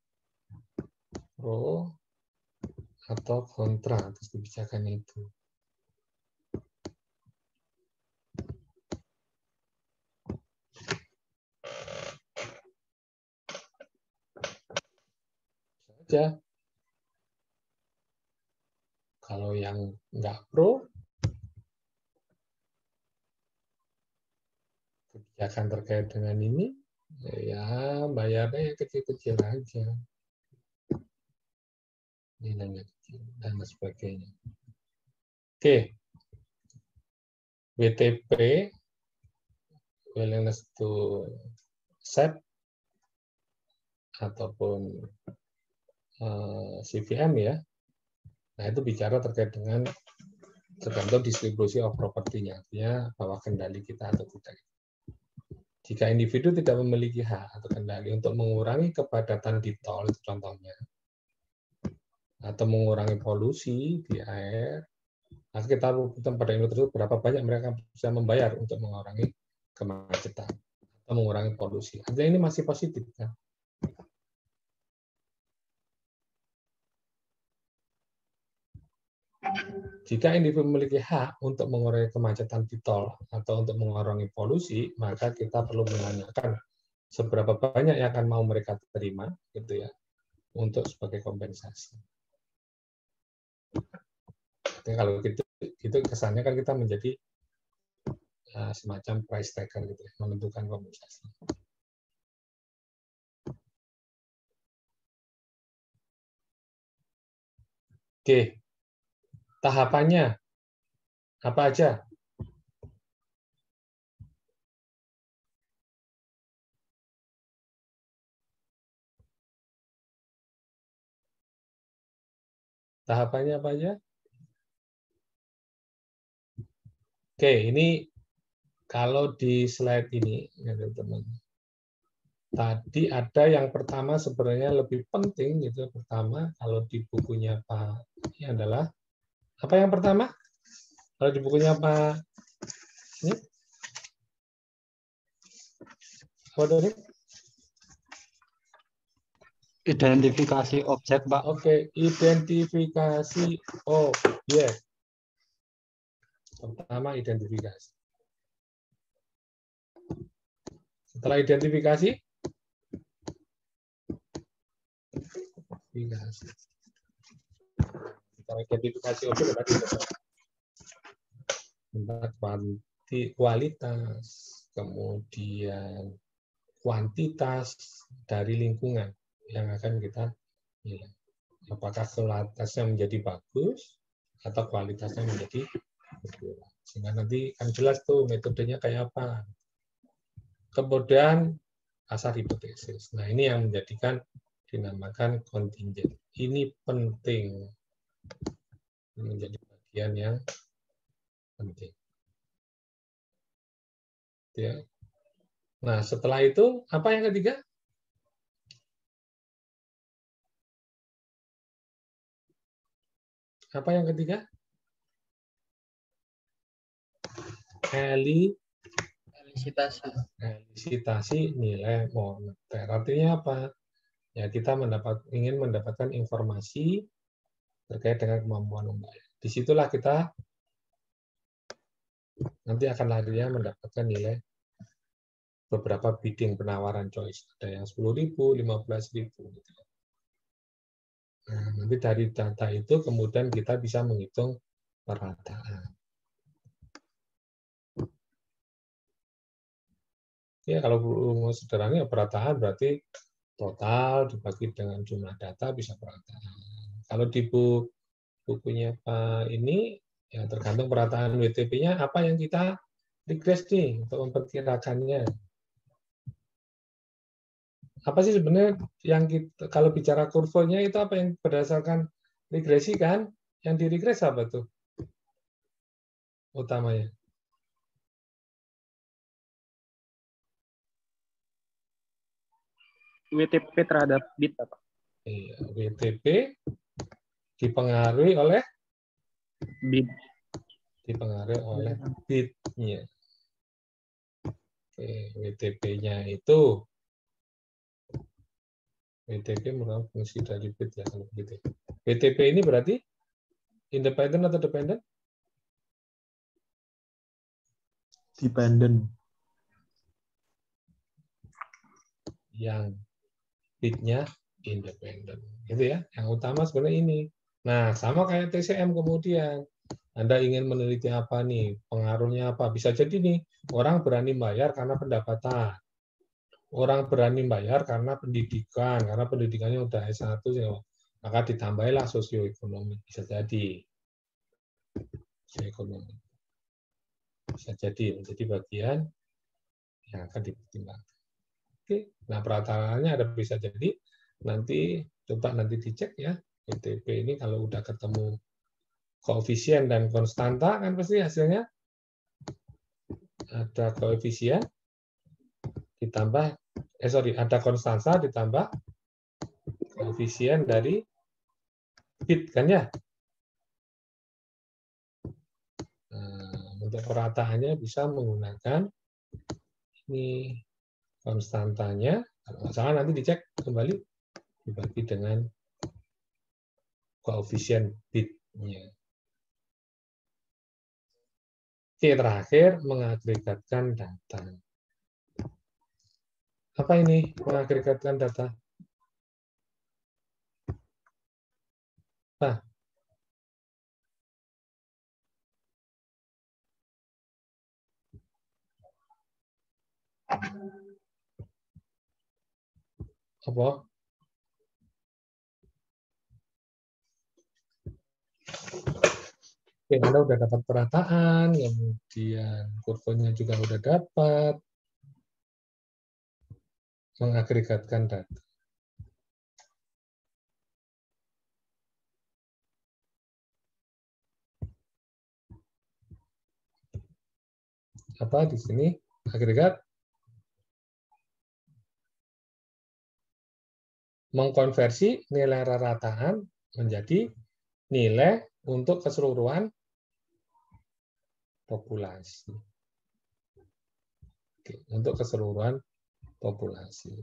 A: pro atau kontra atas kebijakan itu. Saja. Kalau yang nggak pro, kebijakan terkait dengan ini, ya bayarnya yang kecil-kecil aja. Nilainya kecil, dan sebagainya. Oke. WTP, willingness to accept, ataupun CVM ya. Nah, itu bicara terkait dengan tergantung distribusi of property-nya, artinya bahwa kendali kita atau tidak. Jika individu tidak memiliki hak atau kendali untuk mengurangi kepadatan di tol, itu contohnya, atau mengurangi polusi di air, maka kita butuh pada individu tersebut berapa banyak mereka bisa membayar untuk mengurangi kemacetan atau mengurangi polusi. Artinya ini masih positif kan? Jika individu memiliki hak untuk mengurangi kemacetan di tol atau untuk mengurangi polusi, maka kita perlu menanyakan seberapa banyak yang akan mau mereka terima, gitu ya, untuk sebagai kompensasi. Jadi kalau gitu kesannya kan kita menjadi semacam price taker, gitu ya, menentukan kompensasi. Oke, tahapannya apa aja? Tahapannya apa aja? Oke, ini kalau di slide ini, ya teman-teman. Tadi ada yang pertama sebenarnya lebih penting, gitu. Pertama, kalau di bukunya Pak, ini adalah apa yang pertama? Kalau di bukunya Pak, ini apa tadi?
I: Identifikasi objek, Pak.
A: Oke, identifikasi objek. Pertama, identifikasi. Setelah identifikasi, setelah identifikasi objek tadi tentang kualitas, kemudian kuantitas dari lingkungan yang akan kita nilai. Apakah kualitasnya menjadi bagus atau kualitasnya menjadi berkurang. Sehingga nanti kan jelas tuh metodenya kayak apa. Kemudian asal hipotesis. Nah, ini yang menjadikan dinamakan kontingen. Ini penting. Ini menjadi bagian yang penting. Ya. Nah, setelah itu apa yang ketiga? Apa yang ketiga? Elisitasi nilai moneter. Artinya apa? Ya, kita ingin mendapatkan informasi terkait dengan kemampuan membayar. Disitulah kita nanti akan larinya mendapatkan nilai beberapa bidding penawaran choice. Ada yang 10.000, 15.000. Gitu. Nah, nanti dari data itu kemudian kita bisa menghitung perataan. Ya, kalau mau sederhana, perataan berarti total dibagi dengan jumlah data bisa perataan. Kalau di bukunya Pak ini, ya tergantung perataan WTP-nya, apa yang kita regress nih untuk memperkirakannya. Apa sih sebenarnya yang kita, kalau bicara kurvanya itu apa yang berdasarkan regresi kan? Yang diregres apa tuh? Utamanya.
C: WTP terhadap bid apa?
A: Iya, WTP dipengaruhi oleh
C: bid.
A: Dipengaruhi oleh bid-nya. Oke, WTP-nya itu WTP merupakan fungsi dari bid ya kalau begitu. WTP ini berarti independen atau dependen?
H: Dependen.
A: Yang bid-nya independen. Gitu ya. Yang utama sebenarnya ini. Nah, sama kayak TCM kemudian. Anda ingin meneliti apa nih? Pengaruhnya apa? Bisa jadi nih, orang berani bayar karena pendapatan. Orang berani bayar karena pendidikan, karena pendidikannya udah S1, maka ditambahilah sosioekonomi. Bisa jadi. Sosioekonomi. Bisa jadi menjadi bagian yang akan dipertimbangkan. Oke, nah perataannya ada bisa jadi nanti coba nanti dicek ya WTP ini kalau udah ketemu koefisien dan konstanta kan pasti hasilnya ada koefisien ditambah ada konstanta ditambah koefisien dari bid kan ya. Nah, untuk perataannya bisa menggunakan ini konstantanya, kalau nggak salah nanti dicek kembali dibagi dengan koefisien bid-nya. Oke, terakhir mengagregatkan data. Apa ini mengagregatkan data? Nah, apa? Oke, Anda udah dapat perataan, kemudian kurvanya juga udah dapat. Mengagregatkan data. Apa di sini? Agregat. Mengkonversi nilai rarataan menjadi nilai untuk keseluruhan populasi. Oke, untuk keseluruhan populasi.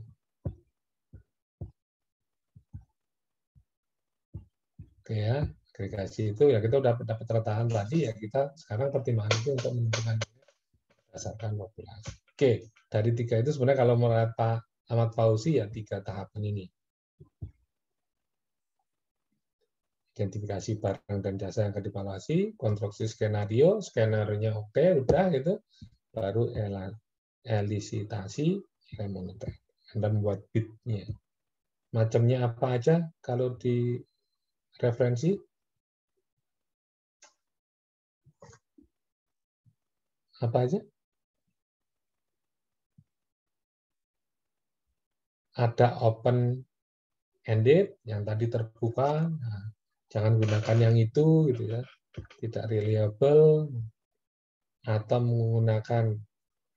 A: Oke ya, agregasi itu ya kita udah dapat ratahan tadi ya kita sekarang pertimbangan itu untuk menentukan berdasarkan populasi. Oke, dari 3 itu sebenarnya kalau menurut Pak Ahmad Fauzi ya 3 tahapan ini. Identifikasi barang dan jasa yang akan dievaluasi, konstruksi skenario, skenario-nya oke, udah gitu, baru elisitasi nilai moneter. Anda membuat bid-nya. Macamnya apa aja kalau di referensi? Apa aja? Ada open-ended, yang tadi terbuka, nah, jangan gunakan yang itu, gitu ya, tidak reliable, atau menggunakan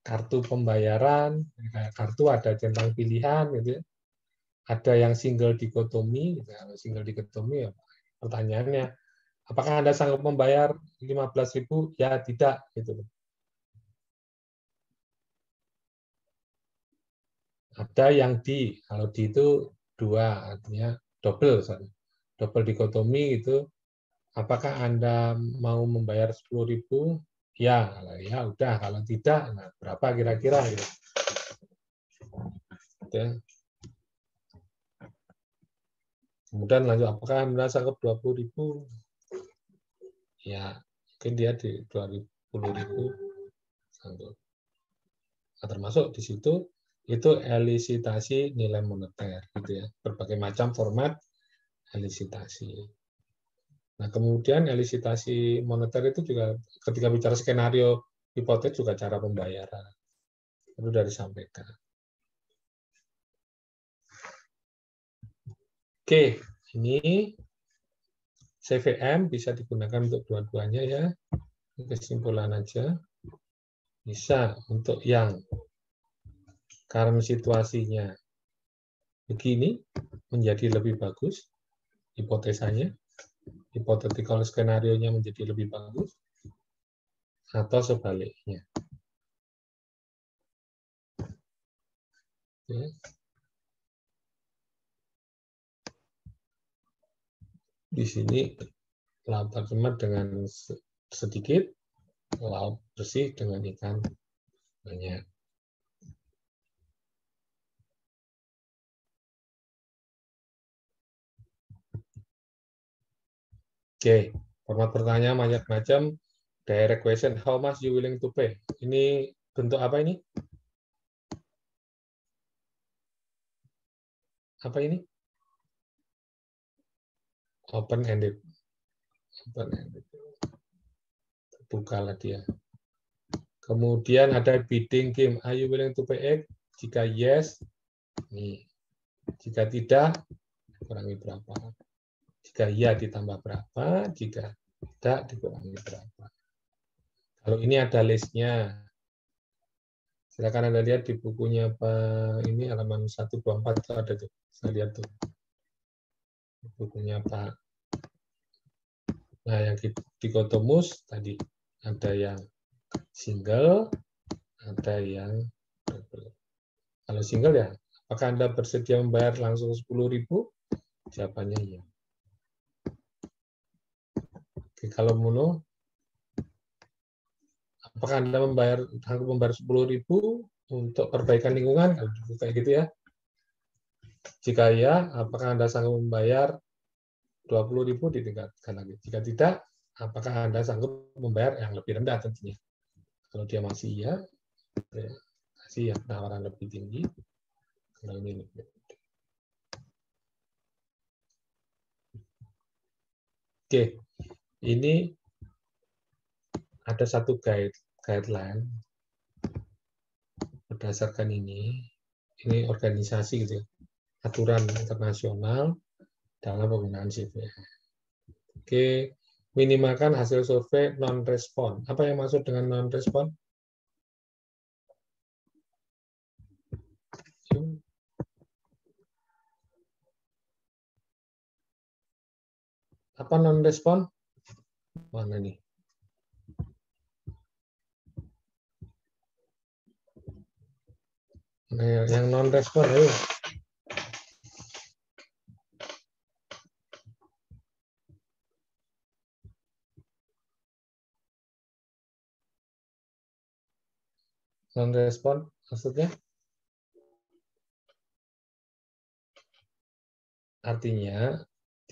A: kartu pembayaran, kayak kartu ada centang pilihan, gitu ya. Ada yang single dikotomi, gitu. Kalau single dikotomi, ya, pertanyaannya Apakah Anda sanggup membayar 15.000? Ya, tidak. Gitu. Ada yang kalau di itu 2, artinya double. Double dikotomi itu, apakah Anda mau membayar 10.000? Ya, ya udah. Kalau tidak, nah berapa kira-kira? Gitu. Kemudian lanjut, apakah Anda sanggup 20.000? Ya, mungkin dia di 20.000 sanggup. Nah, termasuk di situ itu elisitasi nilai moneter, gitu ya. Berbagai macam format elisitasi. Nah, kemudian elisitasi moneter itu juga ketika bicara skenario hipotetis juga cara pembayaran. Itu sudah disampaikan. Oke, ini CVM bisa digunakan untuk dua-duanya ya. Kesimpulan aja. Bisa untuk yang karena situasinya begini menjadi lebih bagus, hipotesanya, hypothetical skenario-nya menjadi lebih bagus, atau sebaliknya. Oke. Di sini laut tercemar dengan sedikit, laut bersih dengan ikan banyak. Oke, format pertanyaan macam-macam. Direct question, how much you willing to pay? Ini bentuk apa ini? Apa ini? Open-ended. Open-ended. Bukalah dia. Kemudian ada bidding game. Are you willing to pay X? Jika yes, nih. Jika tidak, kurangi berapa? Jika ya ditambah berapa? Jika tidak dikurangi berapa? Kalau ini ada listnya. Silakan Anda lihat di bukunya Pak, ini halaman 124 itu ada tuh. Saya lihat tuh. Bukunya Pak. Nah, yang dikotomus tadi ada yang single, ada yang double. Kalau single ya, apakah Anda bersedia membayar langsung 10.000? Jawabannya iya. Oke, kalau mono, apakah Anda sanggup membayar 10.000 untuk perbaikan lingkungan? Kayak gitu ya. Jika ya, apakah Anda sanggup membayar 20.000 ditingkatkan lagi? Jika tidak, apakah Anda sanggup membayar yang lebih rendah tentunya? Kalau dia masih iya, kasih ya penawaran lebih tinggi. Kalau ini lebih tinggi. Oke, ini ada satu guideline berdasarkan ini organisasi gitu ya, aturan internasional dalam penggunaan CVM. Oke, minimalkan hasil survei non-respon. Apa yang maksud dengan non-respon? Apa non-respon? Mana nih? Nah, yang non-respon, ayo. Non-respon maksudnya? Artinya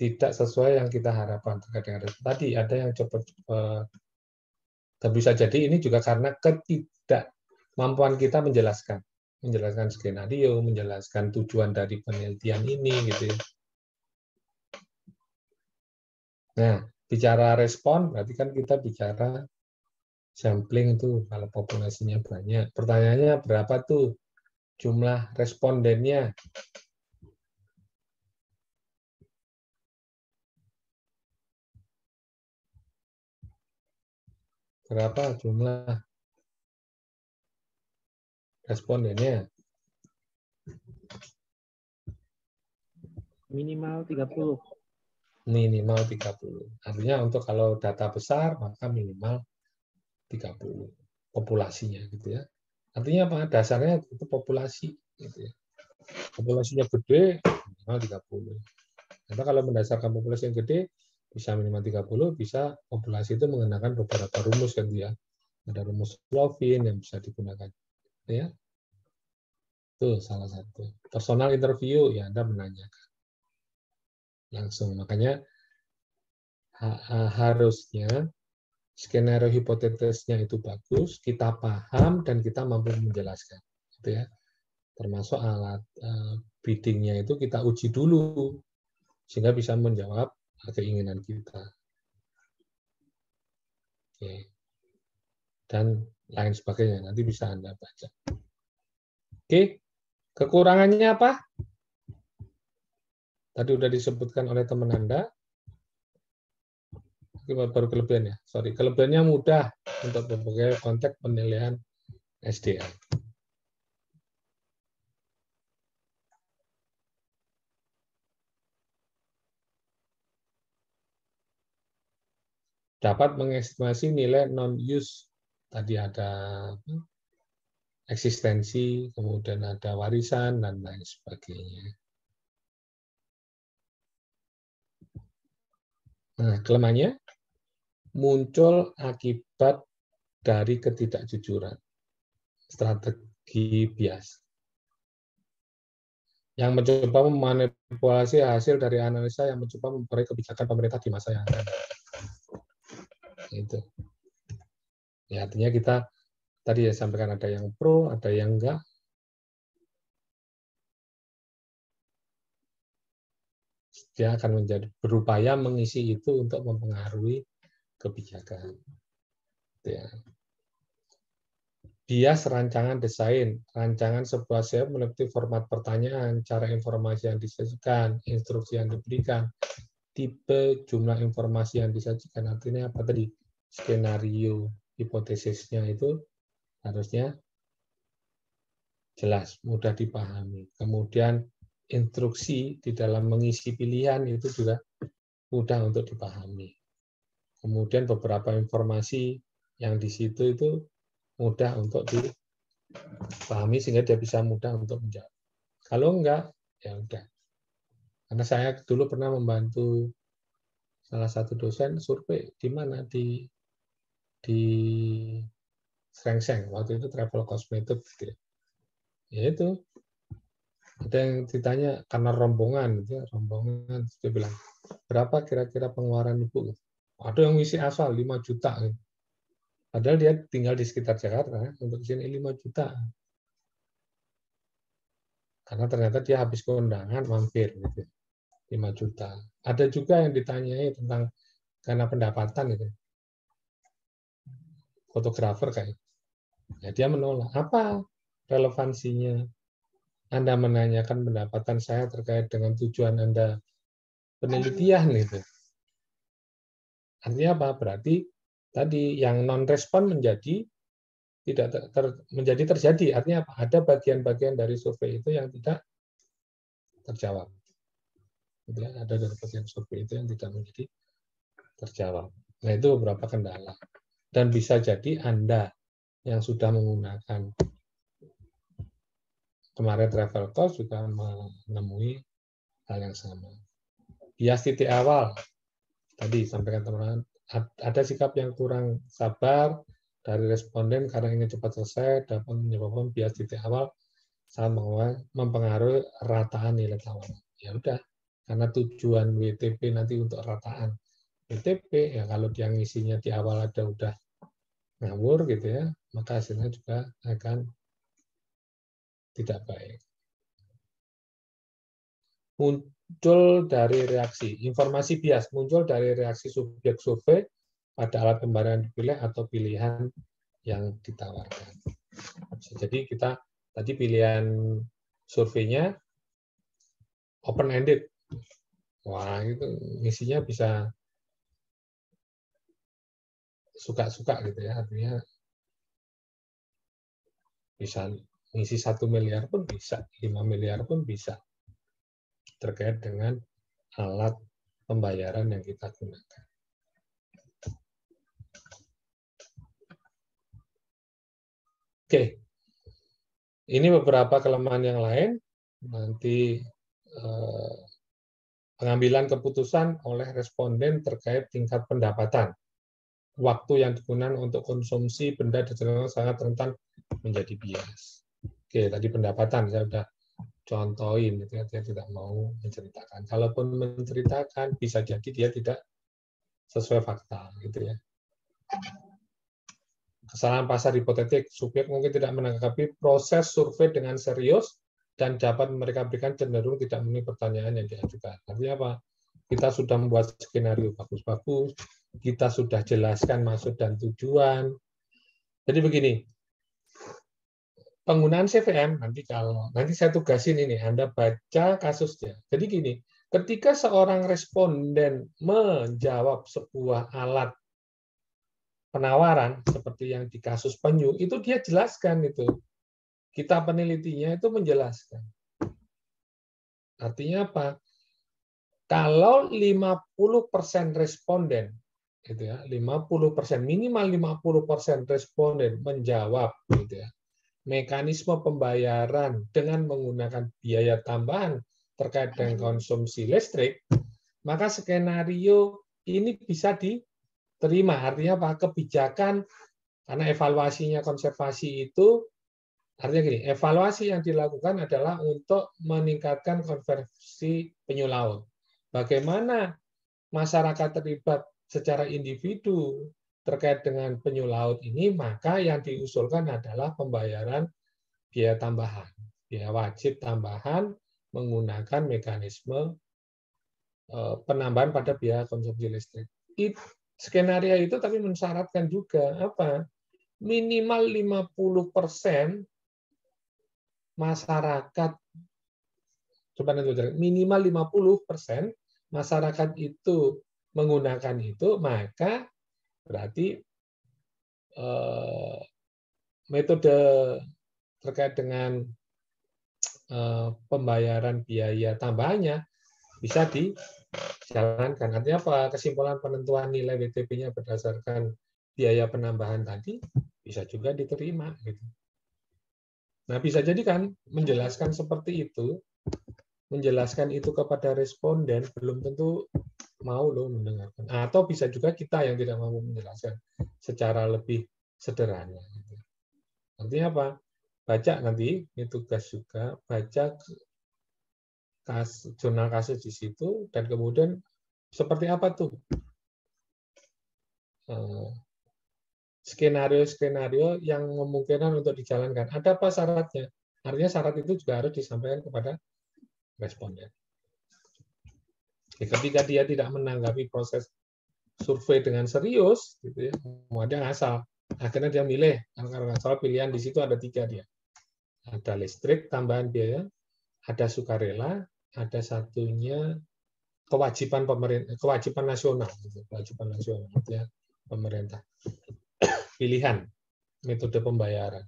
A: tidak sesuai yang kita harapkan terkait dengan respon. Tadi ada yang cepat-cepat. Dan bisa jadi ini juga karena ketidakmampuan kita menjelaskan skenario, menjelaskan tujuan dari penelitian ini, gitu ya. Nah, bicara respon, berarti kan kita bicara sampling tuh, kalau populasinya banyak. Pertanyaannya berapa tuh jumlah respondennya? Berapa jumlah respondennya?
C: Minimal 30.
A: minimal 30. Artinya untuk kalau data besar maka minimal 30 populasinya gitu ya. Artinya apa? Dasarnya itu populasi gitu ya. Populasinya gede minimal 30. Karena kalau berdasarkan populasi yang gede bisa minimal 30, bisa populasi itu menggunakan beberapa rumus kan ya. Ada rumus Lovin yang bisa digunakan. Ya. Itu salah satu. Personal interview ya Anda menanyakan langsung. Makanya harusnya skenario hipotesisnya itu bagus, kita paham dan kita mampu menjelaskan, gitu ya. Termasuk alat biddingnya itu kita uji dulu sehingga bisa menjawab keinginan kita. Oke. Dan lain sebagainya nanti bisa Anda baca. Oke, kekurangannya apa? Tadi sudah disebutkan oleh teman Anda. Baru kelebihannya. Sorry, kelebihannya mudah untuk berbagai konteks penilaian SDA. Dapat mengestimasi nilai non-use. Tadi ada eksistensi, kemudian ada warisan, dan lain sebagainya. Nah, kelemahannya muncul akibat dari ketidakjujuran, strategi bias. Yang mencoba memanipulasi hasil dari analisa yang mencoba mempengaruhi kebijakan pemerintah di masa yang akan datang. Itu. Ya, artinya kita tadi ya sampaikan ada yang pro, ada yang enggak. Dia akan berupaya mengisi itu untuk mempengaruhi kebijakan. Ya. Bias rancangan desain, rancangan sebuah SEO meliputi format pertanyaan, cara informasi yang disajikan, instruksi yang diberikan, tipe jumlah informasi yang disajikan. Artinya apa tadi? Skenario hipotesisnya itu harusnya jelas, mudah dipahami. Kemudian instruksi di dalam mengisi pilihan itu juga mudah untuk dipahami. Kemudian beberapa informasi yang di situ itu mudah untuk dipahami sehingga dia bisa mudah untuk menjawab. Kalau enggak, ya udah. Karena saya dulu pernah membantu salah satu dosen survei di mana di Srengseng, waktu itu travel cost method gitu ya. Ya itu ada yang ditanya karena rombongan gitu ya, rombongan dia bilang berapa kira-kira pengeluaran Ibu? Ada yang ngisi asal 5 juta gitu. Padahal dia tinggal di sekitar Jakarta untuk sini 5 juta. Karena ternyata dia habis kondangan mampir gitu. 5 juta. Ada juga yang ditanyai tentang karena pendapatan itu. Fotografer kayak. Ya, dia menolak. Apa relevansinya? Anda menanyakan pendapatan saya terkait dengan tujuan Anda penelitian gitu. Artinya apa? Berarti tadi yang non-respon menjadi tidak menjadi terjadi. Artinya apa? Ada bagian-bagian dari survei itu yang tidak terjawab. Ada dari bagian survei itu yang tidak menjadi terjawab. Nah, itu beberapa kendala. Dan bisa jadi Anda yang sudah menggunakan kemarin travel cost juga menemui hal yang sama. Bias titik awal. Tadi sampaikan teman-teman, ada sikap yang kurang sabar dari responden karena ingin cepat selesai dapat menyebabkan bias titik awal sama mempengaruhi rataan nilai tawaran. Ya udah, karena tujuan WTP nanti untuk rataan WTP, ya kalau dia ngisinya di awal ada udah ngawur gitu ya, maka hasilnya juga akan tidak baik. Muncul dari reaksi, informasi bias muncul dari reaksi subjek survei pada alat pembayaran dipilih atau pilihan yang ditawarkan. Jadi kita tadi pilihan surveinya open-ended. Wah, itu isinya bisa suka-suka gitu ya, artinya bisa ngisi 1 miliar pun bisa, 5 miliar pun bisa, terkait dengan alat pembayaran yang kita gunakan. Oke, ini beberapa kelemahan yang lain. Nanti pengambilan keputusan oleh responden terkait tingkat pendapatan. Waktu yang digunakan untuk konsumsi benda dan sangat rentan menjadi bias. Oke, tadi pendapatan saya sudah contohin, dia tidak mau menceritakan. Kalaupun menceritakan, bisa jadi dia tidak sesuai fakta, gitu ya. Kesalahan pasar hipotetik, subjek mungkin tidak menanggapi proses survei dengan serius dan dapat mereka berikan cenderung tidak memenuhi pertanyaan yang diajukan. Artinya apa? Kita sudah membuat skenario bagus-bagus, kita sudah jelaskan maksud dan tujuan. Jadi begini, penggunaan CVM nanti saya tugasin ini, Anda baca kasusnya. Jadi gini, ketika seorang responden menjawab sebuah alat penawaran seperti yang di kasus penyu, itu dia jelaskan itu. Kita penelitinya itu menjelaskan. Artinya apa? Kalau 50% responden, gitu ya, 50%, minimal 50% responden menjawab, gitu ya, mekanisme pembayaran dengan menggunakan biaya tambahan terkait dengan konsumsi listrik, maka skenario ini bisa diterima. Artinya apa? Kebijakan, karena evaluasinya konservasi itu, artinya gini, evaluasi yang dilakukan adalah untuk meningkatkan konversi penyu laut. Bagaimana masyarakat terlibat secara individu terkait dengan penyu laut ini, maka yang diusulkan adalah pembayaran biaya tambahan, biaya wajib tambahan menggunakan mekanisme penambahan pada biaya konsumsi listrik. Skenario itu tapi mensyaratkan juga apa? Minimal 50% masyarakat, coba nanti minimal 50% masyarakat itu menggunakan itu, maka berarti metode terkait dengan pembayaran biaya tambahannya bisa dijalankan. Artinya apa? Kesimpulan penentuan nilai WTP-nya berdasarkan biaya penambahan tadi bisa juga diterima. Gitu. Nah, bisa jadi kan menjelaskan seperti itu, menjelaskan itu kepada responden belum tentu mau loh mendengarkan. Atau bisa juga kita yang tidak mau menjelaskan secara lebih sederhana. Artinya apa? Baca nanti, ini tugas juga, baca jurnal kasus di situ, dan kemudian seperti apa tuh skenario-skenario yang memungkinkan untuk dijalankan. Ada apa syaratnya? Artinya syarat itu juga harus disampaikan kepada responden. Ketika dia tidak menanggapi proses survei dengan serius, gitu ya, dia ngasal. Akhirnya dia milih, karena ngasal pilihan di situ ada 3 dia. Ada listrik tambahan biaya, ada sukarela, ada satunya kewajiban pemerintah, kewajiban nasional, ya, pemerintah. Pilihan metode pembayaran.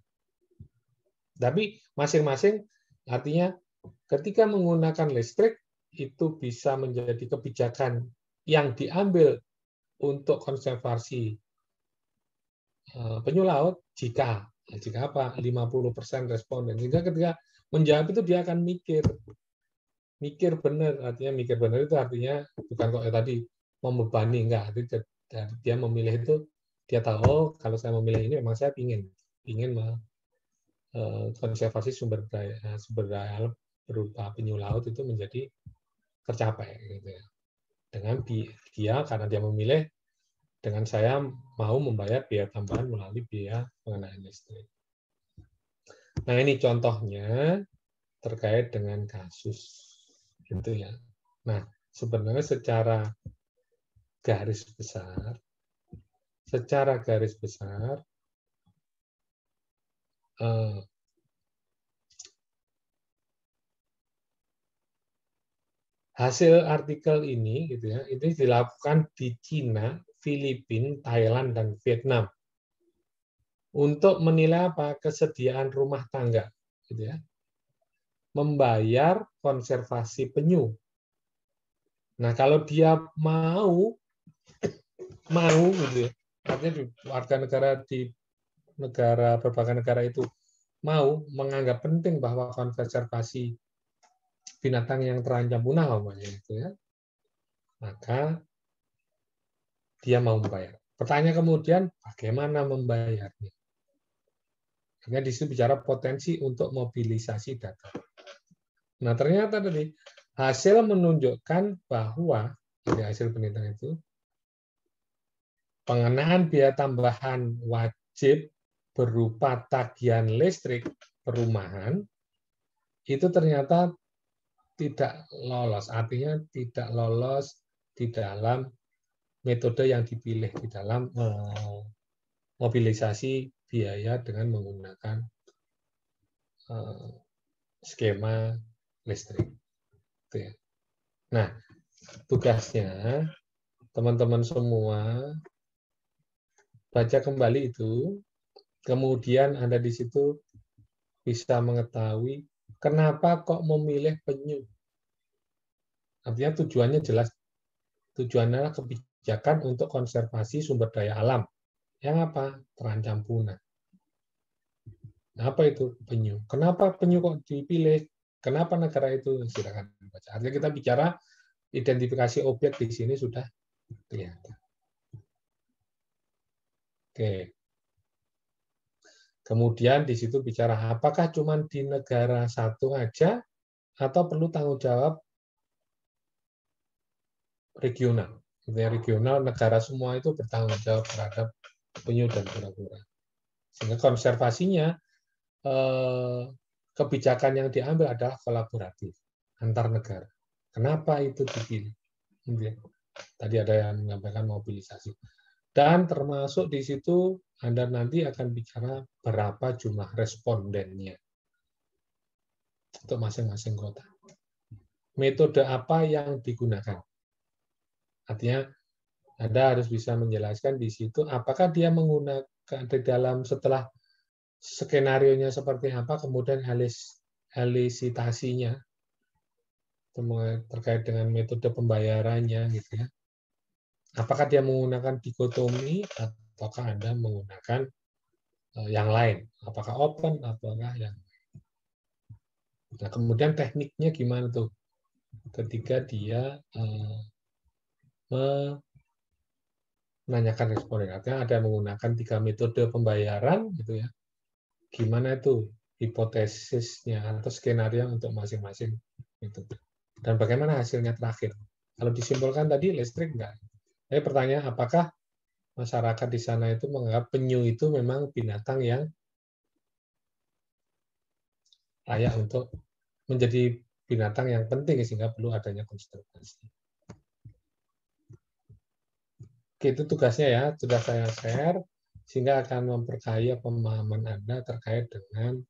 A: Tapi masing-masing artinya ketika menggunakan listrik itu bisa menjadi kebijakan yang diambil untuk konservasi penyu laut jika apa 50% responden. Sehingga ketika menjawab itu dia akan mikir benar. Artinya mikir benar itu artinya bukan kok tadi membebani, enggak. Dia memilih itu dia tahu, oh kalau saya memilih ini memang saya ingin konservasi sumber daya alam berupa penyu laut itu menjadi tercapai gitu ya. Dengan dia karena dia memilih, dengan saya mau membayar biaya tambahan melalui biaya pengenaan listrik. Nah, ini contohnya terkait dengan kasus gitu ya. Nah, sebenarnya secara garis besar hasil artikel ini gitu ya, itu dilakukan di Cina, Filipina, Thailand, dan Vietnam untuk menilai apa kesediaan rumah tangga, gitu ya, membayar konservasi penyu. Nah, kalau dia mau gitu ya, artinya warga negara di negara berbagai negara itu mau menganggap penting bahwa konservasi binatang yang terancam punah namanya itu ya, maka dia mau membayar. Pertanyaan kemudian bagaimana membayarnya? Karena di situ bicara potensi untuk mobilisasi data. Nah, ternyata tadi hasil menunjukkan bahwa dari hasil penelitian itu pengenaan biaya tambahan wajib berupa tagihan listrik perumahan itu ternyata tidak lolos. Artinya tidak lolos di dalam metode yang dipilih di dalam mobilisasi biaya dengan menggunakan skema listrik. Nah, tugasnya teman-teman semua baca kembali itu, kemudian Anda di situ bisa mengetahui kenapa kok memilih penyu. Artinya tujuannya jelas. Tujuannya adalah kebijakan untuk konservasi sumber daya alam. Yang apa? Terancam punah. Apa itu penyu? Kenapa penyu kok dipilih? Kenapa negara itu? Silakan baca. Artinya kita bicara identifikasi objek di sini sudah kelihatan. Oke. Kemudian di situ bicara apakah cuma di negara satu aja atau perlu tanggung jawab regional. Regional negara semua itu bertanggung jawab terhadap penyu dan kura-kura. Sehingga konservasinya kebijakan yang diambil adalah kolaboratif antar negara. Kenapa itu dipilih? Tadi ada yang menyampaikan mobilisasi. Dan termasuk di situ Anda nanti akan bicara berapa jumlah respondennya untuk masing-masing kota. Metode apa yang digunakan? Artinya Anda harus bisa menjelaskan di situ apakah dia menggunakan di dalam setelah skenarionya seperti apa, kemudian elisitasinya terkait dengan metode pembayarannya gitu ya. Apakah dia menggunakan dikotomi ataukah Anda menggunakan yang lain? Apakah open ataukah yang Nah, kemudian tekniknya gimana tuh? Ketika dia menanyakan responden, artinya ada menggunakan 3 metode pembayaran gitu ya. Gimana itu hipotesisnya atau skenario untuk masing-masing metode. Dan bagaimana hasilnya terakhir? Kalau disimpulkan tadi listrik enggak. Tapi pertanyaan apakah masyarakat di sana itu menganggap penyu itu memang binatang yang layak untuk menjadi binatang yang penting sehingga perlu adanya konservasi. Oke, itu tugasnya ya, sudah saya share sehingga akan memperkaya pemahaman Anda terkait dengan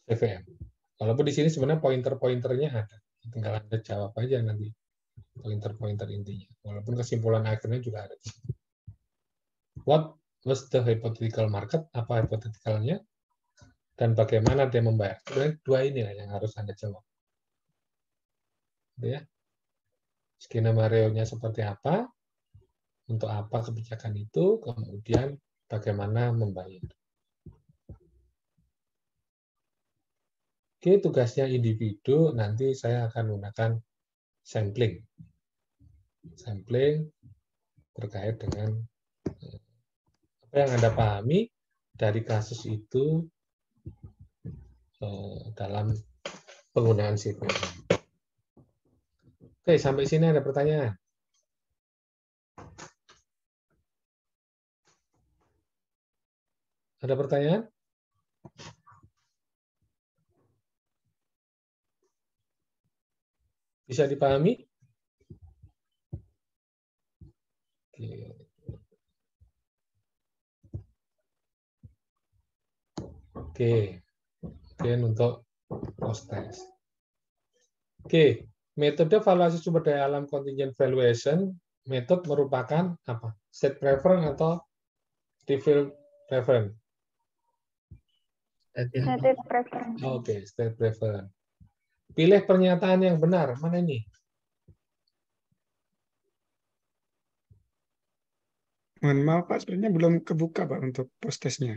A: CVM. Walaupun di sini sebenarnya pointer-pointernya ada, tinggal Anda jawab aja nanti pointer-pointer intinya. Walaupun kesimpulan akhirnya juga ada. What was the hypothetical market? Apa hypotheticalnya? Dan bagaimana dia membayar? Sebenarnya 2 ini yang harus Anda jawab. Ya. Skenario-nya seperti apa? Untuk apa kebijakan itu? Kemudian bagaimana membayar? Oke, tugasnya individu, nanti saya akan menggunakan sampling. Sampling terkait dengan apa yang Anda pahami dari kasus itu dalam penggunaan CVM. Oke, sampai sini ada pertanyaan? Ada pertanyaan? Bisa dipahami? Oke. Kemudian untuk post-test. Oke. Metode valuasi sumber daya alam contingent valuation, metode merupakan apa? State preference atau refill preference?
B: State preference.
A: Oke, state preference. Pilih pernyataan yang benar. Mana ini?
E: Mohon maaf Pak, sebenarnya belum kebuka Pak untuk post testnya.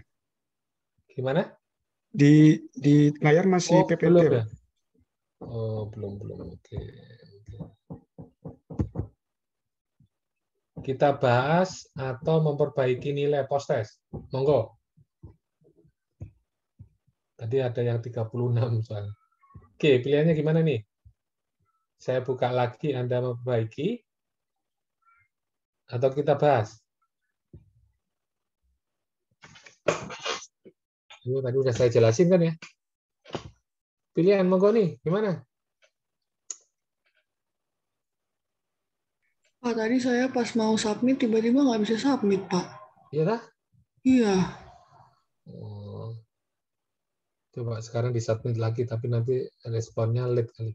A: Gimana?
E: Di layar masih
A: Oh,
E: PPT
A: belum
E: Pak.
A: ya? Oh, belum. Oke. Kita bahas atau memperbaiki nilai post test. Monggo. Tadi ada yang 36 soal. Oke, pilihannya gimana nih? Saya buka lagi, Anda memperbaiki, atau kita bahas? Ini tadi udah saya jelasin kan ya? Pilihan monggo nih, gimana?
F: Pak, tadi saya pas mau submit, tiba-tiba nggak bisa submit, Pak.
A: Iya kah?
F: Iya.
A: Oh. Coba sekarang disubmit lagi, tapi nanti responnya late kali.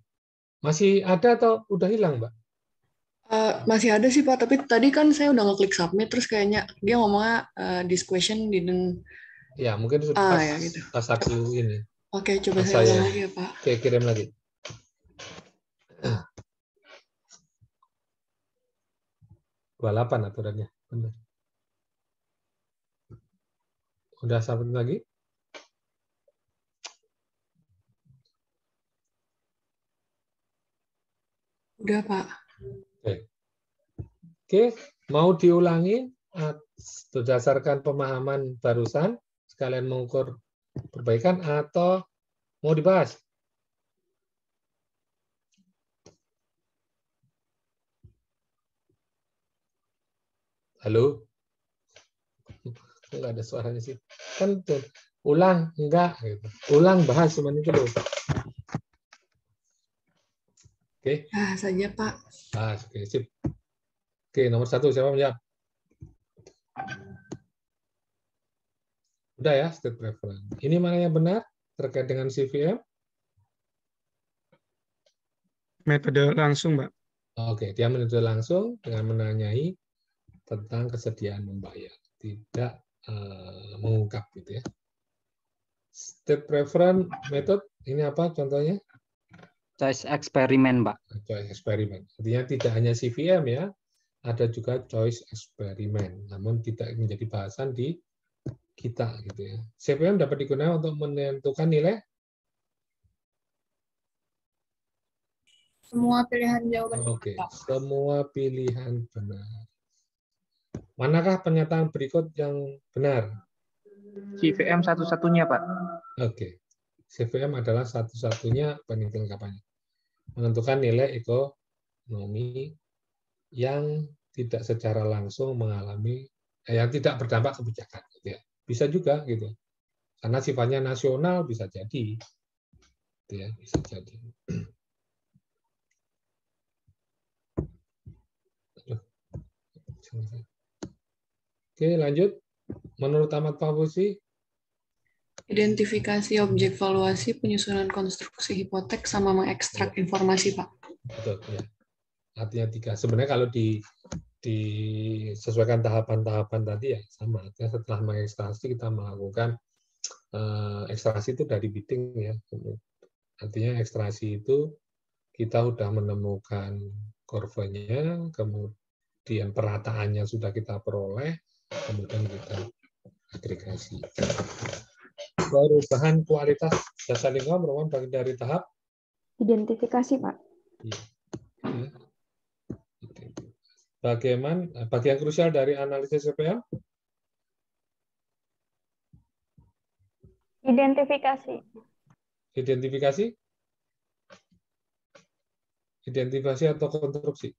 A: Masih ada atau udah hilang, Mbak?
F: Masih ada sih, Pak. Tapi tadi kan saya udah ngeklik submit, terus kayaknya dia ngomongnya this question didn't...
A: Ya, mungkin pas,
F: ya gitu.
A: pas aku ini.
F: Oke, coba
A: Pas
F: saya ulang lagi ya, Pak.
A: Oke, kirim lagi. Dua 28 aturannya. Benar. Udah submit lagi?
F: Udah, Pak.
A: Oke, mau diulangi berdasarkan pemahaman barusan, sekalian mengukur perbaikan, atau mau dibahas? Halo? Enggak ada suaranya sih. Kan ulang, enggak. Gitu. Ulang, bahas, cuma itu loh. Oke.
F: Bahas saja, Pak.
A: Bahas, oke, sip. Oke, nomor 1, siapa menjawab? Udah ya, state preference. Ini mana yang benar terkait dengan CVM?
E: Metode langsung, Mbak.
A: Oke, dia metode langsung dengan menanyai tentang kesediaan membayar, tidak mengungkap gitu ya. State preference method ini apa contohnya?
I: Choice eksperimen, Pak.
A: Choice eksperimen. Artinya tidak hanya CVM ya, ada juga choice eksperimen, namun tidak menjadi bahasan di kita gitu ya. CVM dapat digunakan untuk menentukan nilai
F: Semua pilihan jawaban.
A: Oke, semua pilihan benar. Manakah pernyataan berikut yang benar?
C: CVM satu-satunya, Pak.
A: Oke. CVM adalah satu-satunya penentuan kampanye. Menentukan nilai ekonomi yang tidak secara langsung mengalami, yang tidak berdampak kebijakan. Gitu ya. Bisa juga, gitu. Karena sifatnya nasional bisa jadi. Gitu ya, bisa jadi. Oke, lanjut. Menurut Ahmad Fahbusi,
F: Identifikasi objek valuasi, penyusunan konstruksi hipotek, sama mengekstrak informasi, Pak.
A: betul, ya. Artinya 3. Sebenarnya kalau disesuaikan tahapan-tahapan tadi ya sama. Artinya setelah mengekstraksi kita melakukan ekstraksi itu dari bidding ya. Artinya ekstraksi itu kita sudah menemukan kurvanya, kemudian perataannya sudah kita peroleh, kemudian kita agregasi. Perubahan kualitas jasa lingkungan merupakan bagian dari tahap
B: Identifikasi, Pak.
A: ya. Bagaimana bagian krusial dari analisis CPM?
B: Identifikasi.
A: Identifikasi? Identifikasi atau konstruksi?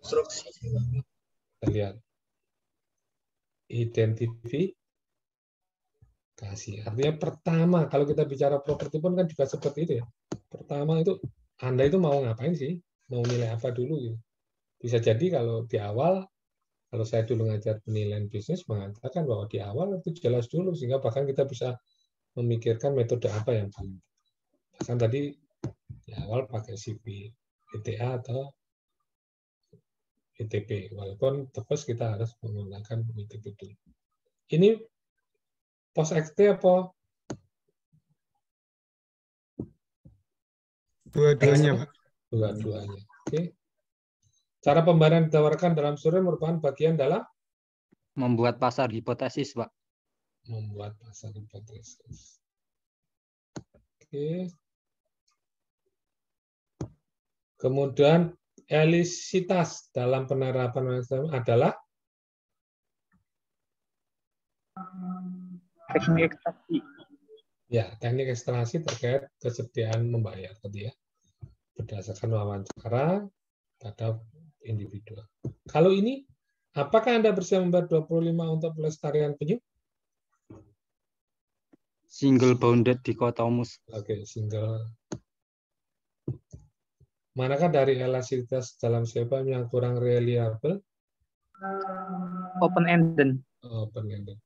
D: Konstruksi.
A: Kita lihat. Identifikasi. Artinya pertama, kalau kita bicara properti pun kan juga seperti itu ya. Pertama itu, Anda itu mau ngapain sih? Mau nilai apa dulu? Gitu. Bisa jadi kalau di awal, kalau saya dulu ngajar penilaian bisnis, mengatakan bahwa di awal itu jelas dulu, sehingga bahkan kita bisa memikirkan metode apa yang paling. Bahkan tadi di awal pakai CV, ETA atau ITP. Walaupun terus kita harus menggunakan ITP dulu. Ini post XT apa
E: Dua-duanya, Pak.
A: Dua-duanya. Oke. Cara pembayaran ditawarkan dalam survei merupakan bagian dalam
I: Membuat pasar hipotesis, Pak.
A: membuat pasar hipotesis. Oke. Kemudian elisitas dalam penerapan adalah
C: Teknik ekstraksi.
A: ya teknik ekstraksi terkait kesediaan membayar tadi ya, berdasarkan wawancara pada individu. Kalau ini, apakah Anda bersedia membayar 25 untuk pelestarian penyu?
I: Single bounded dichotomous.
A: Oke, single. Manakah dari elastisitas dalam CPM yang kurang reliable?
C: Open-ended.
A: Open-ended.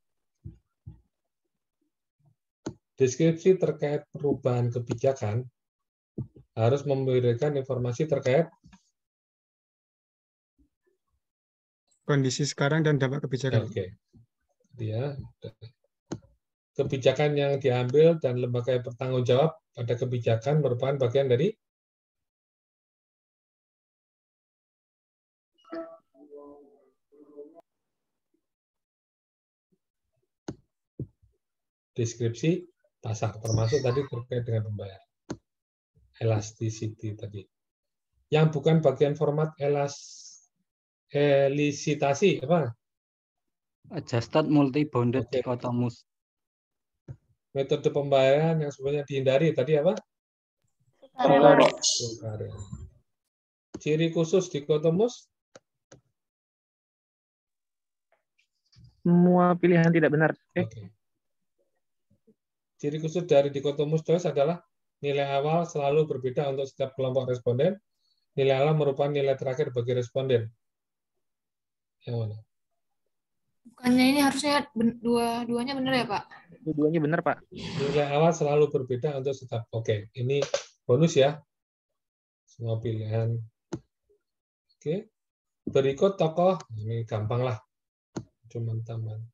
A: Deskripsi terkait perubahan kebijakan harus memberikan informasi terkait
E: Kondisi sekarang dan dampak kebijakan.
A: Oke. Dia kebijakan yang diambil dan lembaga yang bertanggung jawab pada kebijakan merupakan bagian dari deskripsi pasar, termasuk tadi terkait dengan pembayaran. Elasticity tadi. Yang bukan bagian format elisitasi apa?
I: Adjusted multi-bounded
A: Oke.
I: dichotomous.
A: Metode pembayaran yang sebenarnya dihindari tadi apa?
B: Sukarela.
A: Sukarela. Ciri khusus dikotomus?
C: Semua pilihan tidak benar.
A: Oke. Ciri khusus dari dikotomus choice adalah nilai awal selalu berbeda untuk setiap kelompok responden. Nilai awal merupakan nilai terakhir bagi responden. Yang mana?
F: Bukannya ini harusnya dua-duanya benar ya, Pak?
C: Dua-duanya benar, Pak.
A: Nilai awal selalu berbeda untuk setiap. Oke, ini bonus ya. Semua pilihan. Oke. Berikut tokoh, ini gampang lah. Cuman tambahan.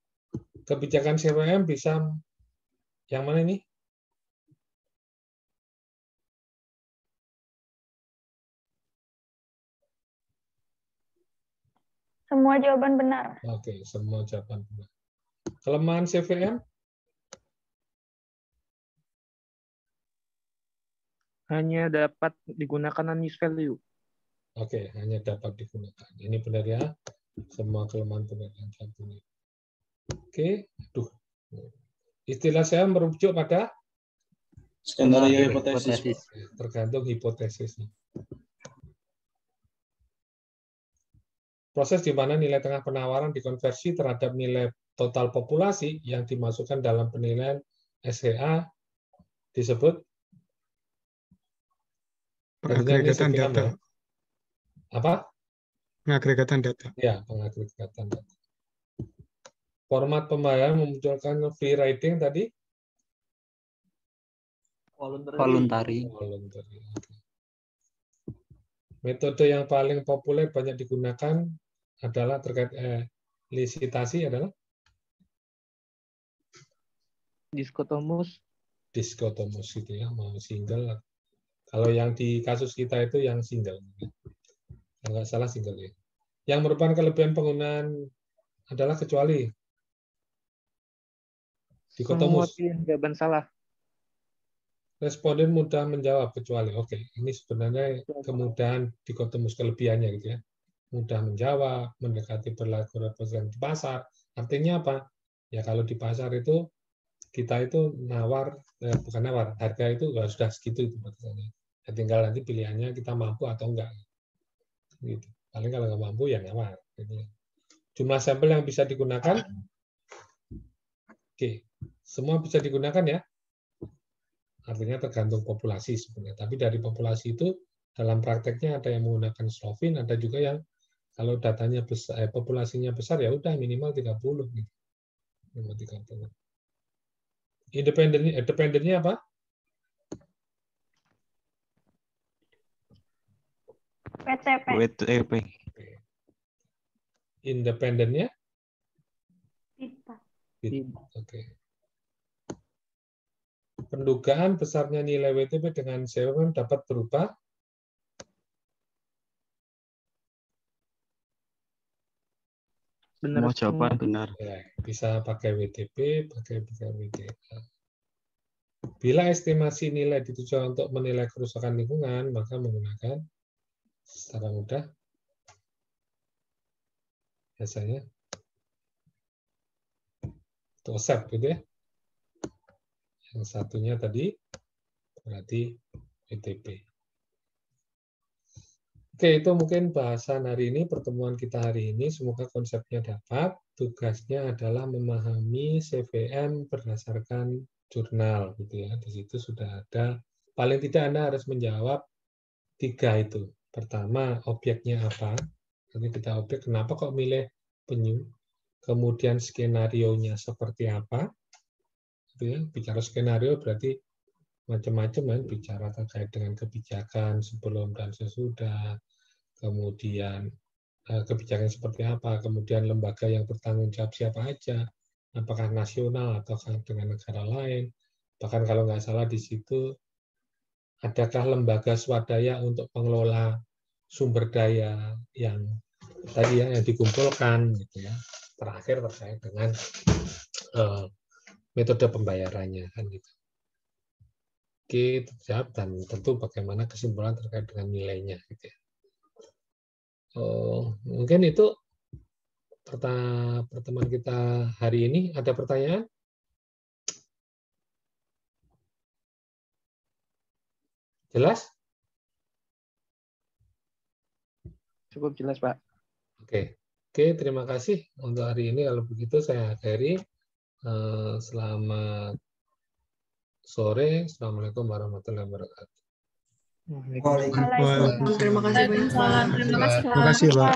A: Kebijakan CPM bisa yang mana ini?
B: Semua jawaban benar.
A: Oke, semua jawaban benar. Kelemahan CVM?
C: Hanya dapat digunakan unused value.
A: Oke, hanya dapat digunakan. Ini benar ya. Semua kelemahan benar yang satu ini. Oke, aduh. Istilah saya merujuk pada
H: Skenario hipotesis.
A: tergantung hipotesisnya. Proses di mana nilai tengah penawaran dikonversi terhadap nilai total populasi yang dimasukkan dalam penilaian SHA disebut
E: Pengagregatan data.
A: Ya. Apa?
E: Pengagregatan data.
A: Ya, pengagregatan data. Format pembayaran memunculkan free riding tadi?
I: Voluntary.
A: Okay. Metode yang paling populer banyak digunakan adalah terkait elisitasi adalah
C: Diskotomus.
A: Diskotomus gitu ya, mau single. Kalau yang di kasus kita itu yang single. Kalau nggak salah single ya. Yang merupakan kelebihan penggunaan adalah kecuali dikotomus.
C: Semua pilihan jawaban salah.
A: Responden mudah menjawab kecuali. Oke, ini sebenarnya kemudahan dikotomus kelebihannya gitu ya. Mudah menjawab, mendekati berlaku representasi di pasar. Artinya apa? Ya kalau di pasar itu kita itu bukan nawar, harga itu sudah segitu itu batasannya. Ya, tinggal nanti pilihannya kita mampu atau enggak. Gitu. Paling kalau nggak mampu ya nawar. Gitu. Jumlah sampel yang bisa digunakan, oke, semua bisa digunakan ya. Artinya tergantung populasi sebenarnya. Tapi dari populasi itu dalam prakteknya ada yang menggunakan Slovin, ada juga yang kalau datanya besar, populasinya besar ya udah minimal 30 gitu. Minimal 30. Independennya apa?
B: WTP.
A: Independennya?
G: Tidak.
A: Oke. pendugaan besarnya nilai WTP dengan CFM dapat berupa
C: Benar.
J: Semua jawaban benar.
A: ya, bisa pakai WTP, pakai WTA. Bila estimasi nilai ditujukan untuk menilai kerusakan lingkungan, maka menggunakan secara mudah biasanya TOSEP gitu ya. Yang satunya tadi berarti WTP. Oke, itu mungkin bahasan hari ini, pertemuan kita hari ini. Semoga konsepnya dapat. Tugasnya adalah memahami CVM berdasarkan jurnal, gitu ya. Di situ sudah ada. Paling tidak Anda harus menjawab 3 itu. Pertama, objeknya apa? Nanti kita objek, kenapa kok milih penyu? Kemudian skenario-nya seperti apa? Gitu ya. Bicara skenario berarti macam-macam kan, bicara terkait dengan kebijakan sebelum dan sesudah, kemudian kebijakan seperti apa, kemudian lembaga yang bertanggung jawab siapa aja, apakah nasional atau dengan negara lain, bahkan kalau nggak salah di situ adakah lembaga swadaya untuk pengelola sumber daya yang tadi ya yang dikumpulkan gitu ya. Terakhir terkait dengan metode pembayarannya kan gitu. Oke, terjawab dan tentu bagaimana kesimpulan terkait dengan nilainya gitu ya. Mungkin itu pertemuan kita hari ini. Ada pertanyaan? Jelas?
C: Cukup jelas, Pak.
A: Oke, terima kasih untuk hari ini. Kalau begitu saya akhiri. Selamat sore. Assalamualaikum warahmatullahi wabarakatuh.
F: Waalaikumsalam. Terima kasih banyak, Pak.
E: Terima kasih, Pak.